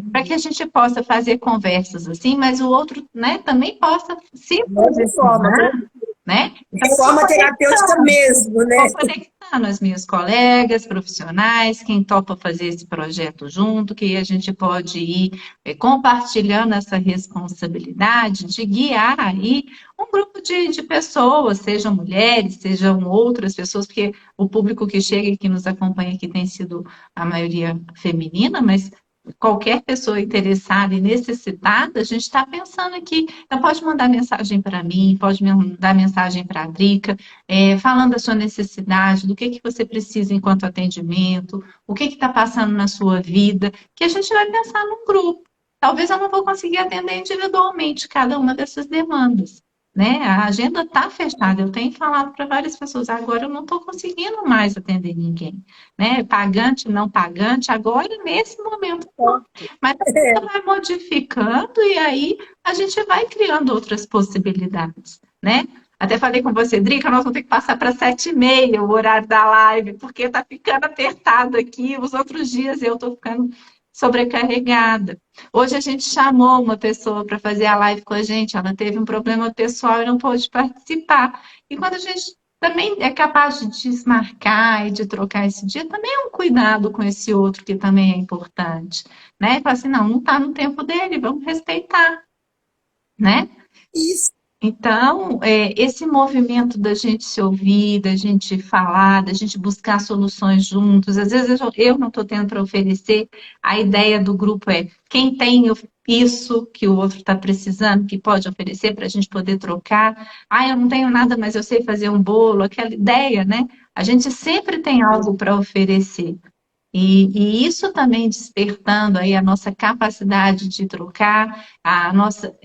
para que a gente possa fazer conversas assim, mas o outro, né, também possa se Outra forma, posicionar, né? Então, de forma terapêutica mesmo, né? estou conectando as minhas colegas profissionais, quem topa fazer esse projeto junto, que a gente pode ir compartilhando essa responsabilidade de guiar aí um grupo de pessoas, sejam mulheres, sejam outras pessoas, porque o público que chega e que nos acompanha aqui tem sido a maioria feminina, mas qualquer pessoa interessada e necessitada, a gente está pensando aqui. Então, pode mandar mensagem para mim, pode mandar mensagem para a Drica, falando da sua necessidade, do que você precisa enquanto atendimento, o que está passando na sua vida, que a gente vai pensar num grupo. Talvez eu não vou conseguir atender individualmente cada uma dessas demandas. Né? A agenda está fechada. Eu tenho falado para várias pessoas, agora eu não estou conseguindo mais atender ninguém, né? Pagante, não pagante, agora nesse momento. Mas a vida vai modificando e aí a gente vai criando outras possibilidades, né? Até falei com você, Drica, nós vamos ter que passar para 7h30 o horário da live, porque tá ficando apertado aqui. Os outros dias eu tô ficando sobrecarregada. Hoje a gente chamou uma pessoa para fazer a live com a gente, ela teve um problema pessoal e não pôde participar. E quando a gente também é capaz de desmarcar e de trocar esse dia, também é um cuidado com esse outro que também é importante, né? E fala assim, não está no tempo dele, vamos respeitar, né? Isso. Então, esse movimento da gente se ouvir, da gente falar, da gente buscar soluções juntos, às vezes eu não estou tendo para oferecer, a ideia do grupo é quem tem isso que o outro está precisando, que pode oferecer para a gente poder trocar. Ah, eu não tenho nada, mas eu sei fazer um bolo, aquela ideia, né? A gente sempre tem algo para oferecer. E isso também despertando aí a nossa capacidade de trocar, a nossa,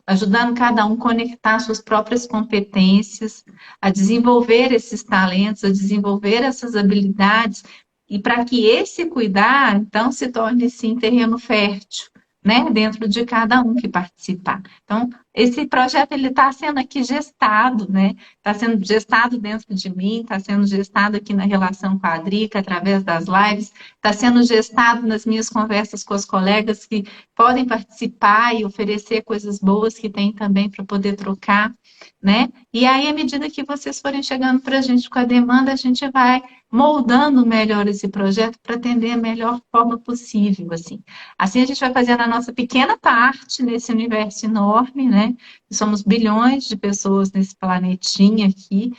ajudando cada um a conectar suas próprias competências, a desenvolver esses talentos, a desenvolver essas habilidades, e para que esse cuidar, então, se torne, sim, terreno fértil, né, dentro de cada um que participar. Então, esse projeto, ele está sendo aqui gestado, né, está sendo gestado dentro de mim, está sendo gestado aqui na relação com a Drica, através das lives, está sendo gestado nas minhas conversas com os colegas que podem participar e oferecer coisas boas que tem também para poder trocar, né? E aí, à medida que vocês forem chegando para a gente com a demanda, a gente vai moldando melhor esse projeto para atender a melhor forma possível, assim. Assim a gente vai fazendo a nossa pequena parte nesse universo enorme, né? Somos bilhões de pessoas nesse planetinha aqui,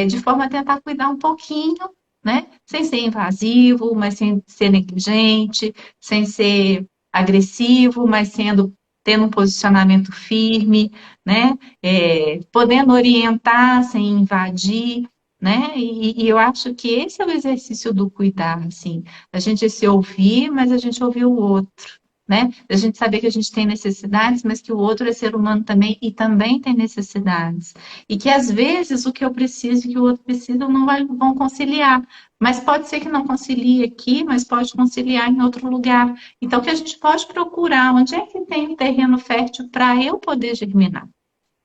de forma a tentar cuidar um pouquinho, né? Sem ser invasivo, mas sem ser negligente, sem ser agressivo, mas sendo tendo um posicionamento firme, né? Podendo orientar sem invadir, né? E eu acho que esse é o exercício do cuidar, assim, a gente se ouvir, mas a gente ouvir o outro, né? A gente saber que a gente tem necessidades, mas que o outro é ser humano também e também tem necessidades. E que às vezes o que eu preciso e que o outro precisa não vão conciliar. Mas pode ser que não concilie aqui, mas pode conciliar em outro lugar. Então, que a gente pode procurar onde é que tem um terreno fértil para eu poder germinar,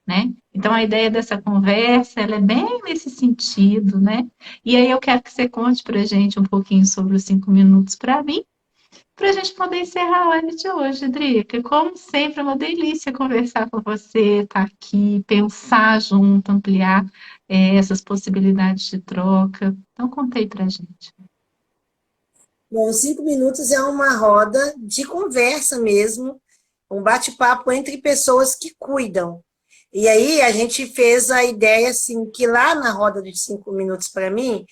né? Então, a ideia dessa conversa, ela é bem nesse sentido, né? E aí eu quero que você conte para a gente um pouquinho sobre os 5 minutos para mim, para a gente poder encerrar a live de hoje, Drica. Como sempre, é uma delícia conversar com você, estar aqui, pensar junto, ampliar essas possibilidades de troca. Então, contei para a gente. Bom, 5 minutos é uma roda de conversa mesmo, um bate-papo entre pessoas que cuidam. E aí a gente fez a ideia assim que lá na roda de 5 minutos para mim,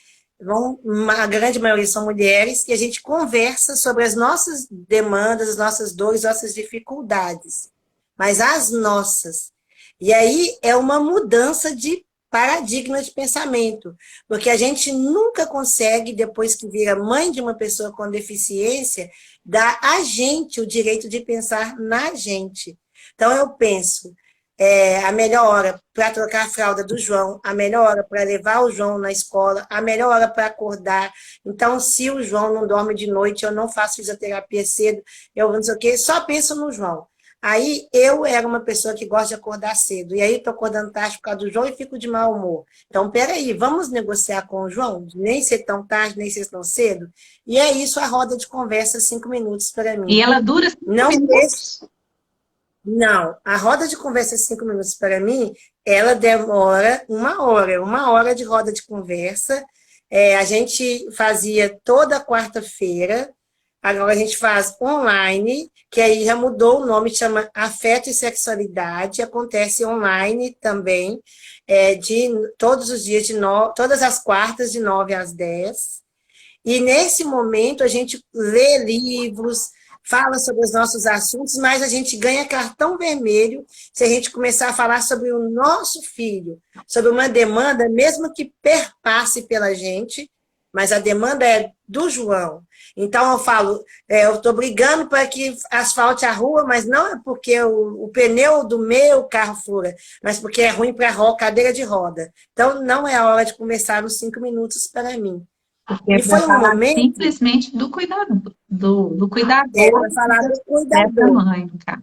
a grande maioria são mulheres, e a gente conversa sobre as nossas demandas, as nossas dores, nossas dificuldades, mas as nossas. E aí é uma mudança de paradigma de pensamento, porque a gente nunca consegue, depois que vira mãe de uma pessoa com deficiência, dar a gente o direito de pensar na gente. Então eu penso, a melhor hora para trocar a fralda do João, a melhor hora para levar o João na escola, a melhor hora para acordar. Então, se o João não dorme de noite, eu não faço fisioterapia cedo, eu não sei o quê, só penso no João. Aí eu era uma pessoa que gosta de acordar cedo, e aí estou acordando tarde por causa do João e fico de mau humor. Então, peraí, vamos negociar com o João? Nem ser tão tarde, nem ser tão cedo? E é isso, a roda de conversa, 5 minutos para E mim. ela dura 5 minutos? Não, a roda de conversa 5 minutos para mim, ela demora uma hora de roda de conversa. A gente fazia toda quarta-feira, agora a gente faz online, que aí já mudou o nome, chama Afeto e Sexualidade, acontece online também, de todos os dias, todas as quartas, de 9 às 10. E nesse momento a gente lê livros, fala sobre os nossos assuntos, mas a gente ganha cartão vermelho se a gente começar a falar sobre o nosso filho, sobre uma demanda, mesmo que perpasse pela gente, mas a demanda é do João. Então eu falo, eu estou brigando para que asfalte a rua, mas não é porque o pneu do meu carro fura, mas porque é ruim para a cadeira de roda. Então não é a hora de começar os 5 minutos para mim. Porque é E para foi um falar momento, simplesmente do cuidado, do cuidador para falar do dessa cuidador. mãe, cara.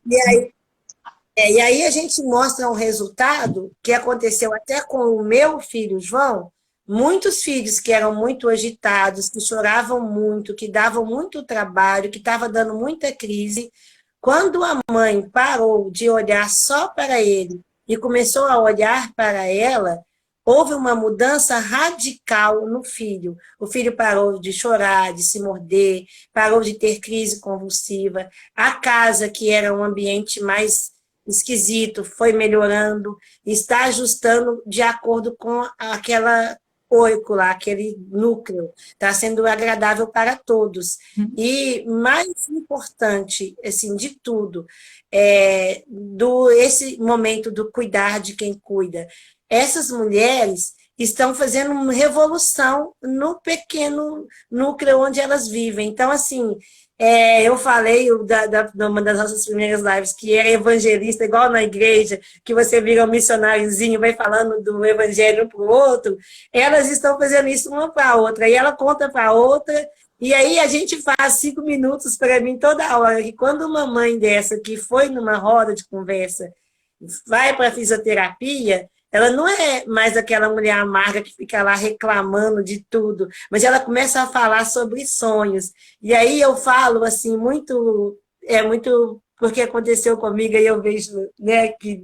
E aí a gente mostra um resultado que aconteceu até com o meu filho, João. Muitos filhos que eram muito agitados, que choravam muito, que davam muito trabalho, que estava dando muita crise. Quando a mãe parou de olhar só para ele e começou a olhar para ela, houve uma mudança radical no filho. O filho parou de chorar, de se morder, parou de ter crise convulsiva. A casa, que era um ambiente mais esquisito, foi melhorando, está ajustando de acordo com aquela oico lá, aquele núcleo, está sendo agradável para todos. E mais importante, assim, de tudo, esse momento do cuidar de quem cuida, essas mulheres estão fazendo uma revolução no pequeno núcleo onde elas vivem. Então, assim, eu falei numa das nossas primeiras lives que era evangelista, igual na igreja, que você vira um missionáriozinho, vai falando do evangelho para o outro. Elas estão fazendo isso uma para a outra, e ela conta para a outra, e aí a gente faz 5 minutos para mim toda hora, que quando uma mãe dessa que foi numa roda de conversa vai para a fisioterapia, ela não é mais aquela mulher amarga que fica lá reclamando de tudo, mas ela começa a falar sobre sonhos. E aí eu falo assim, muito porque aconteceu comigo e eu vejo, né, que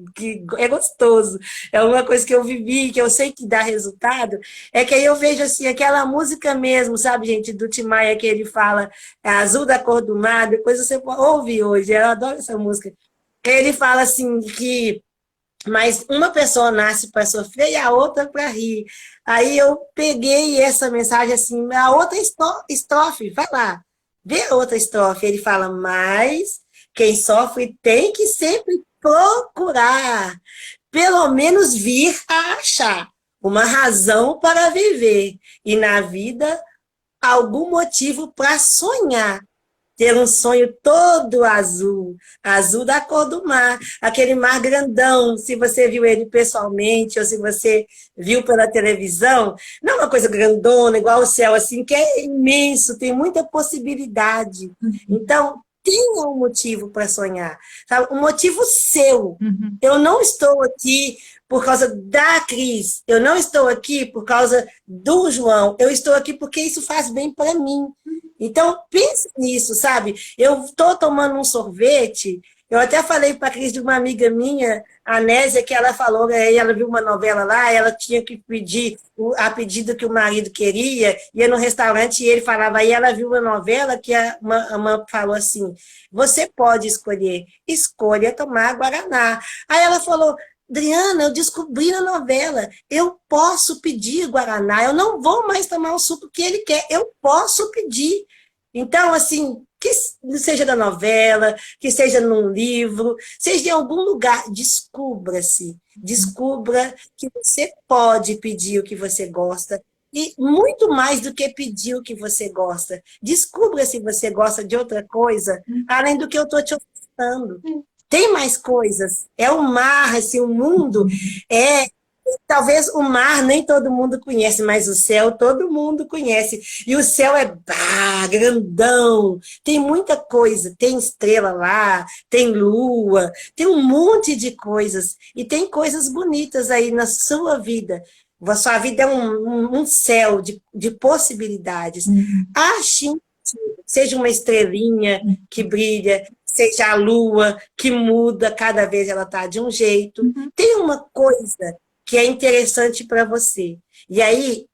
é gostoso. É uma coisa que eu vivi, que eu sei que dá resultado, é que aí eu vejo assim, aquela música mesmo, sabe, gente, do Tim Maia, que ele fala Azul da Cor do Mar, depois você ouve hoje, eu adoro essa música. Ele fala assim que mas uma pessoa nasce para sofrer e a outra para rir. Aí eu peguei essa mensagem assim, a outra estrofe, vai lá, vê a outra estrofe. Ele fala, mas quem sofre tem que sempre procurar, pelo menos vir a achar uma razão para viver. E na vida, algum motivo para sonhar. Ter um sonho todo azul, azul da cor do mar, aquele mar grandão, se você viu ele pessoalmente ou se você viu pela televisão, não é uma coisa grandona, igual o céu, assim, que é imenso, tem muita possibilidade. Então, tenha um motivo para sonhar, sabe? Um motivo seu. Eu não estou aqui por causa da Cris, eu não estou aqui por causa do João, eu estou aqui porque isso faz bem para mim. Então, pense nisso, sabe? Eu estou tomando um sorvete, eu até falei para a Cris de uma amiga minha, a Nésia, que ela falou, ela viu uma novela lá, ela tinha que pedir a pedido que o marido queria, ia no restaurante e ele falava, aí ela viu uma novela que uma falou assim, você pode escolher, escolha tomar Guaraná. Aí ela falou, Adriana, eu descobri na novela, eu posso pedir Guaraná, eu não vou mais tomar o suco que ele quer, eu posso pedir. Então, assim, que seja da novela, que seja num livro, seja em algum lugar, descubra-se, descubra que você pode pedir o que você gosta, e muito mais do que pedir o que você gosta. Descubra se você gosta de outra coisa, além do que eu estou te ofertando. Tem mais coisas. É o mar, assim, o mundo é... Talvez o mar nem todo mundo conhece, mas o céu todo mundo conhece. E o céu é grandão, tem muita coisa. Tem estrela lá, tem lua, tem um monte de coisas. E tem coisas bonitas aí na sua vida. A sua vida é um céu de possibilidades. Ache, seja uma estrelinha que brilha, seja a lua que muda, cada vez ela está de um jeito. Tem uma coisa que é interessante para você. E aí,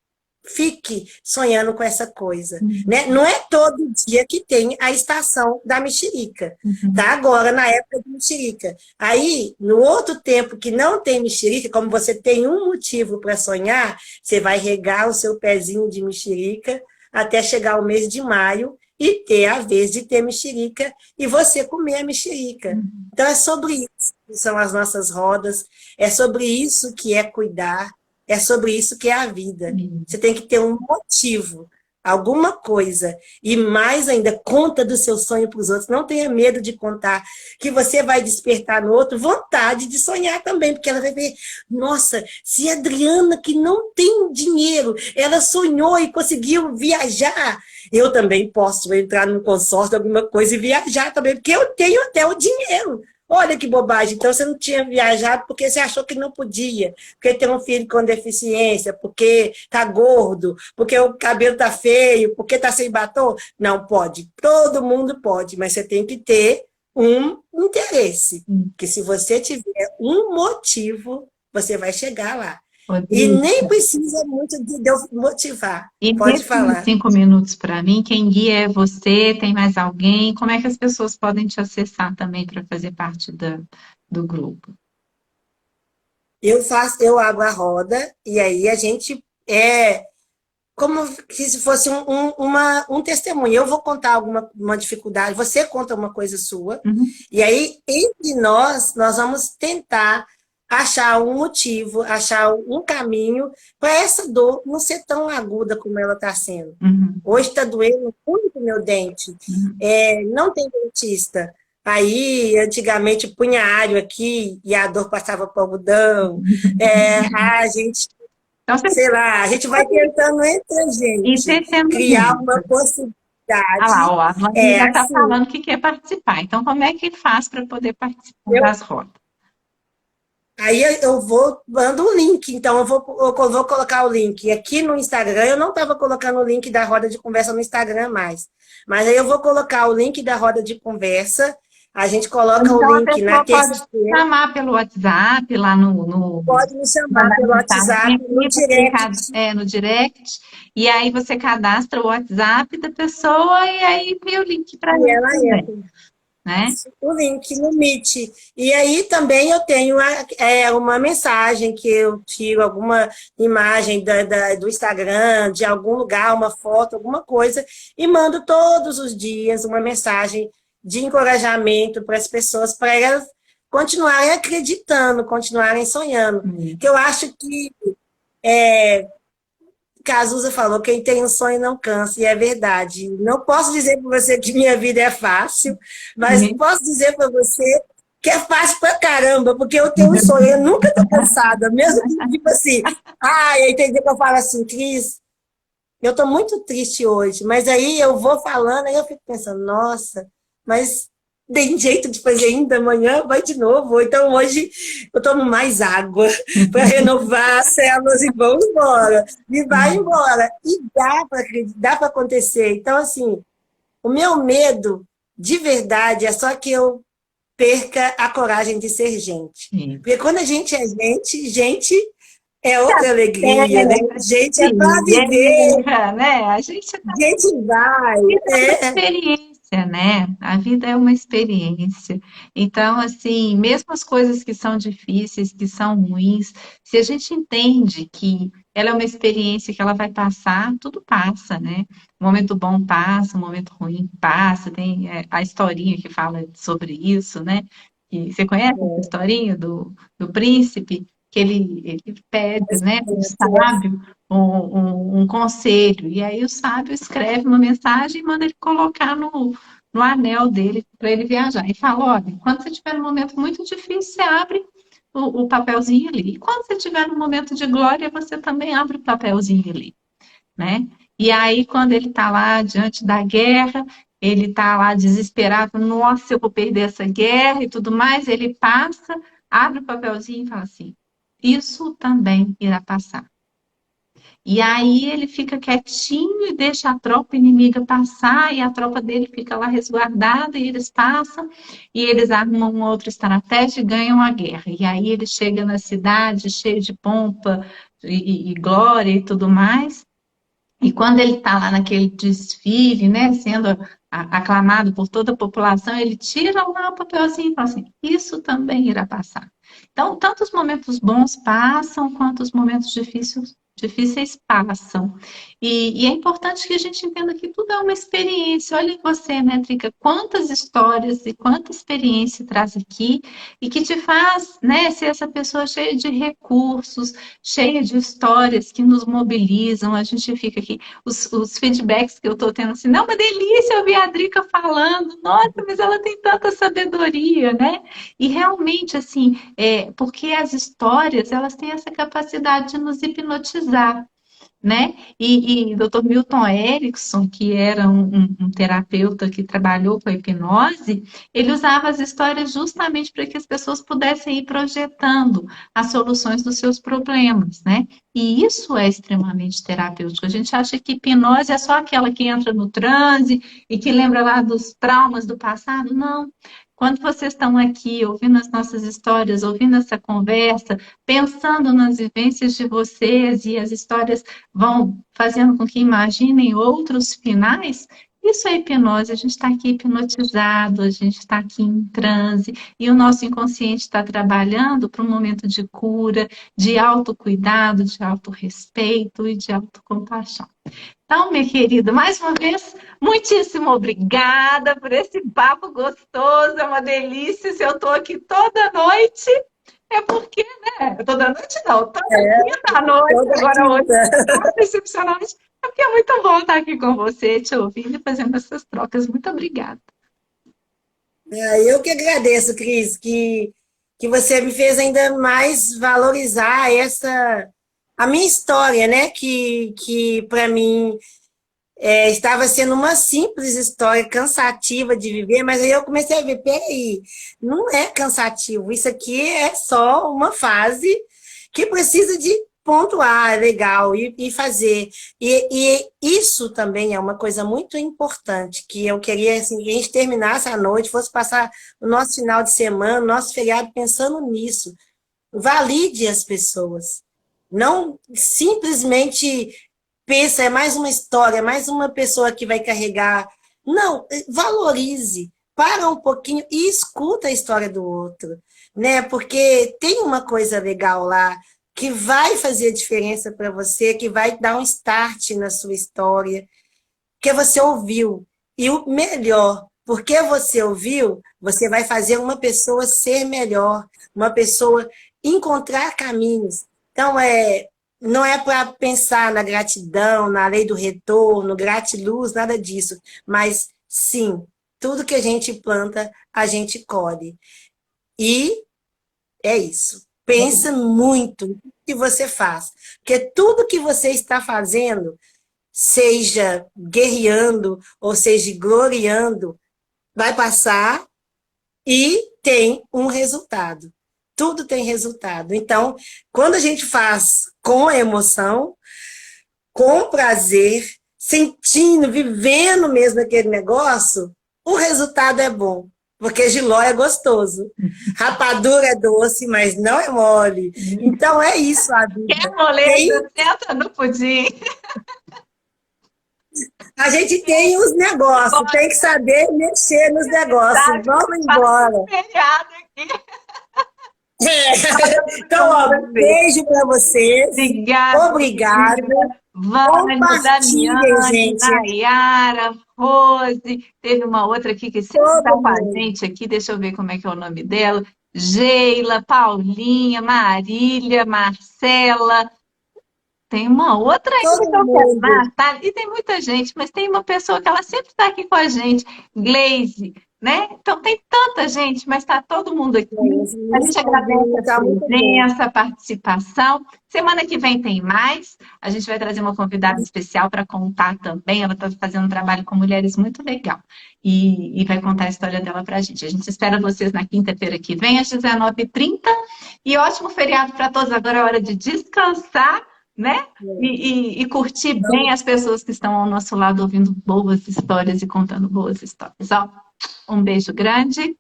fique sonhando com essa coisa. Né? Não é todo dia que tem a estação da mexerica. Tá agora na época de mexerica. Aí, no outro tempo que não tem mexerica, como você tem um motivo para sonhar, você vai regar o seu pezinho de mexerica até chegar o mês de maio e ter a vez de ter mexerica e você comer a mexerica. Então, é sobre isso que são as nossas rodas, é sobre isso que é cuidar, é sobre isso que é a vida. Você tem que ter um motivo, alguma coisa, e mais ainda, conta do seu sonho para os outros. Não tenha medo de contar, que você vai despertar no outro vontade de sonhar também, porque ela vai ver, nossa, se a Adriana, que não tem dinheiro, ela sonhou e conseguiu viajar, eu também posso entrar num consórcio, alguma coisa, e viajar também, porque eu tenho até o dinheiro. Olha que bobagem, então você não tinha viajado porque você achou que não podia, porque tem um filho com deficiência, porque tá gordo, porque o cabelo tá feio, porque tá sem batom. Não pode, todo mundo pode, mas você tem que ter um interesse, que se você tiver um motivo, você vai chegar lá. E nem precisa muito de eu motivar. E Pode falar. 5 minutos para mim, quem guia é você, tem mais alguém? Como é que as pessoas podem te acessar também para fazer parte do grupo? Eu abro a roda e aí a gente como se fosse um testemunho. Eu vou contar uma dificuldade, você conta uma coisa sua, e aí, entre nós vamos tentar achar um motivo, achar um caminho para essa dor não ser tão aguda como ela está sendo. Hoje está doendo muito meu dente. Não tem dentista. Aí, antigamente, punha alho aqui e a dor passava para o algodão. A gente, então, sei lá, a gente vai tentando entre a gente criar uma possibilidade. Ah lá, ó, a Vânia já está assim, falando que quer participar. Então, como é que faz para poder participar das rodas? Aí eu mando um link, então eu vou colocar o link aqui no Instagram. Eu não estava colocando o link da roda de conversa no Instagram mais, mas aí eu vou colocar o link da roda de conversa. A gente coloca então, o link na terça-feira. Pode chamar pelo WhatsApp lá no pode me chamar pelo WhatsApp, no direct. No direct. E aí você cadastra o WhatsApp da pessoa e aí vê o link para ela também. Né? O link no Meet. E aí também eu tenho uma mensagem que eu tiro alguma imagem do Instagram, de algum lugar, uma foto, alguma coisa, e mando todos os dias uma mensagem de encorajamento para as pessoas, para elas continuarem acreditando, continuarem sonhando. Que eu acho que Cazuza falou, quem tem um sonho não cansa, e é verdade. Não posso dizer para você que minha vida é fácil, mas posso dizer para você que é fácil pra caramba, porque eu tenho um sonho, eu nunca tô cansada, mesmo que, tipo assim, aí tem dia que eu falo assim, Cris, eu tô muito triste hoje, mas aí eu vou falando, aí eu fico pensando, nossa, mas tem jeito de fazer ainda, amanhã vai de novo. Então hoje eu tomo mais água para renovar as células e vamos embora. E vai embora. E dá para acontecer. Então, assim, o meu medo, de verdade, é só que eu perca a coragem de ser gente. Porque quando a gente é gente, gente é outra alegria, né? Gente é para viver. Né? A gente Gente vai. experiência, né? A vida é uma experiência. Então, assim, mesmo as coisas que são difíceis, que são ruins, se a gente entende que ela é uma experiência que ela vai passar, tudo passa, né? O momento bom passa, o momento ruim passa. Tem a historinha que fala sobre isso, né? E você conhece essa historinha do príncipe? Que ele pede, né, para o sábio um conselho. E aí o sábio escreve uma mensagem e manda ele colocar no anel dele para ele viajar. E fala, olha, quando você estiver num momento muito difícil, você abre o papelzinho ali. E quando você estiver num momento de glória, você também abre o papelzinho ali, né? E aí, quando ele está lá diante da guerra, ele está lá desesperado, nossa, eu vou perder essa guerra e tudo mais, ele passa, abre o papelzinho e fala assim, isso também irá passar. E aí ele fica quietinho e deixa a tropa inimiga passar, e a tropa dele fica lá resguardada, e eles passam, e eles armam uma outra estratégia e ganham a guerra. E aí ele chega na cidade cheio de pompa e glória e tudo mais. E quando ele está lá naquele desfile, né, sendo aclamado por toda a população, ele tira lá o papelzinho e fala assim: isso também irá passar. Então, tanto os momentos bons passam, quanto os momentos difíceis passam. E é importante que a gente entenda que tudo é uma experiência. Olha você, né, Drica, quantas histórias e quanta experiência traz aqui e que te faz, né, ser essa pessoa cheia de recursos, cheia de histórias que nos mobilizam. A gente fica aqui, os feedbacks que eu estou tendo assim, não, uma delícia ouvir a Drica falando, nossa, mas ela tem tanta sabedoria, né? E realmente, assim, porque as histórias, elas têm essa capacidade de nos hipnotizar, né? E Dr. Milton Erickson, que era um terapeuta que trabalhou com a hipnose, ele usava as histórias justamente para que as pessoas pudessem ir projetando as soluções dos seus problemas, né? E isso é extremamente terapêutico. A gente acha que hipnose é só aquela que entra no transe e que lembra lá dos traumas do passado. Não. Quando vocês estão aqui ouvindo as nossas histórias, ouvindo essa conversa, pensando nas vivências de vocês e as histórias vão fazendo com que imaginem outros finais, isso é hipnose. A gente está aqui hipnotizado, a gente está aqui em transe, e o nosso inconsciente está trabalhando para um momento de cura, de autocuidado, de autorrespeito e de autocompaixão. Então, minha querida, mais uma vez, muitíssimo obrigada por esse papo gostoso, é uma delícia. Se eu estou aqui toda noite, é porque, né? Toda noite não, toda quinta noite, agora hoje, excepcionalmente, é porque é muito bom estar aqui com você, te ouvindo e fazendo essas trocas. Muito obrigada. Eu que agradeço, Cris, que você me fez ainda mais valorizar a minha história, né? Que para mim estava sendo uma simples história cansativa de viver, mas aí eu comecei a ver, peraí, não é cansativo, isso aqui é só uma fase que precisa de pontuar, legal, e fazer. E isso também é uma coisa muito importante, que eu queria assim, que a gente terminasse a noite, fosse passar o nosso final de semana, o nosso feriado pensando nisso. Valide as pessoas. Não simplesmente pensa, é mais uma história, é mais uma pessoa que vai carregar. Não, valorize, para um pouquinho e escuta a história do outro, né? Porque tem uma coisa legal lá que vai fazer diferença para você, que vai dar um start na sua história, que você ouviu. E o melhor, Porque você ouviu, você vai fazer uma pessoa ser melhor, uma pessoa encontrar caminhos. Então, não é para pensar na gratidão, na lei do retorno, gratiluz, nada disso. Mas, sim, tudo que a gente planta, a gente colhe. E é isso. Pensa muito no que você faz. Porque tudo que você está fazendo, seja guerreando ou seja gloriando, vai passar e tem um resultado. Tudo tem resultado. Então, quando a gente faz com emoção, com prazer, sentindo, vivendo mesmo aquele negócio, o resultado é bom. Porque jiló é gostoso. Rapadura é doce, mas não é mole. Então é isso a Quer vida. moleza? Senta no pudim. A gente tem os negócios, tem que saber mexer nos negócios. Sabe? Vamos Passa embora. um feriado aqui. Então, ó, beijo para vocês. Obrigada, Obrigada. querida. Vânia, Compartilhem, Damiane, gente. Nayara, Rose. Teve uma outra aqui que sempre está Todo com a mundo. gente aqui. Deixa eu ver como é que é o nome dela. Geila, Paulinha, Marília, Marcela. Tem uma outra ainda que Todo eu quero mundo. matar, e tem muita gente, mas tem uma pessoa que ela sempre está aqui com a gente, Glaze, né? Então tem tanta gente, mas está todo mundo aqui. A gente agradece a Tá muito bom. presença, a participação. Semana que vem tem mais. A gente vai trazer uma convidada especial para contar também. Ela está fazendo um trabalho com mulheres muito legal e vai contar a história dela para a gente. A gente espera vocês na quinta-feira que vem, às 19h30. E ótimo feriado para todos. Agora é hora de descansar, né? E curtir bem as pessoas que estão ao nosso lado ouvindo boas histórias e contando boas histórias. Ó, um beijo grande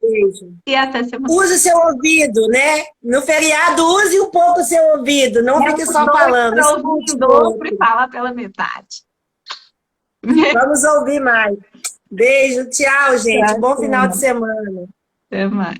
Beijo. e até semana. Use seu ouvido, né? No feriado, use um pouco o seu ouvido. Não fique só falando. Para ouvir Escute o um dobro pouco. e falar pela metade. Vamos ouvir mais. Beijo, tchau, gente. Bom final de Tchau. semana. Até mais.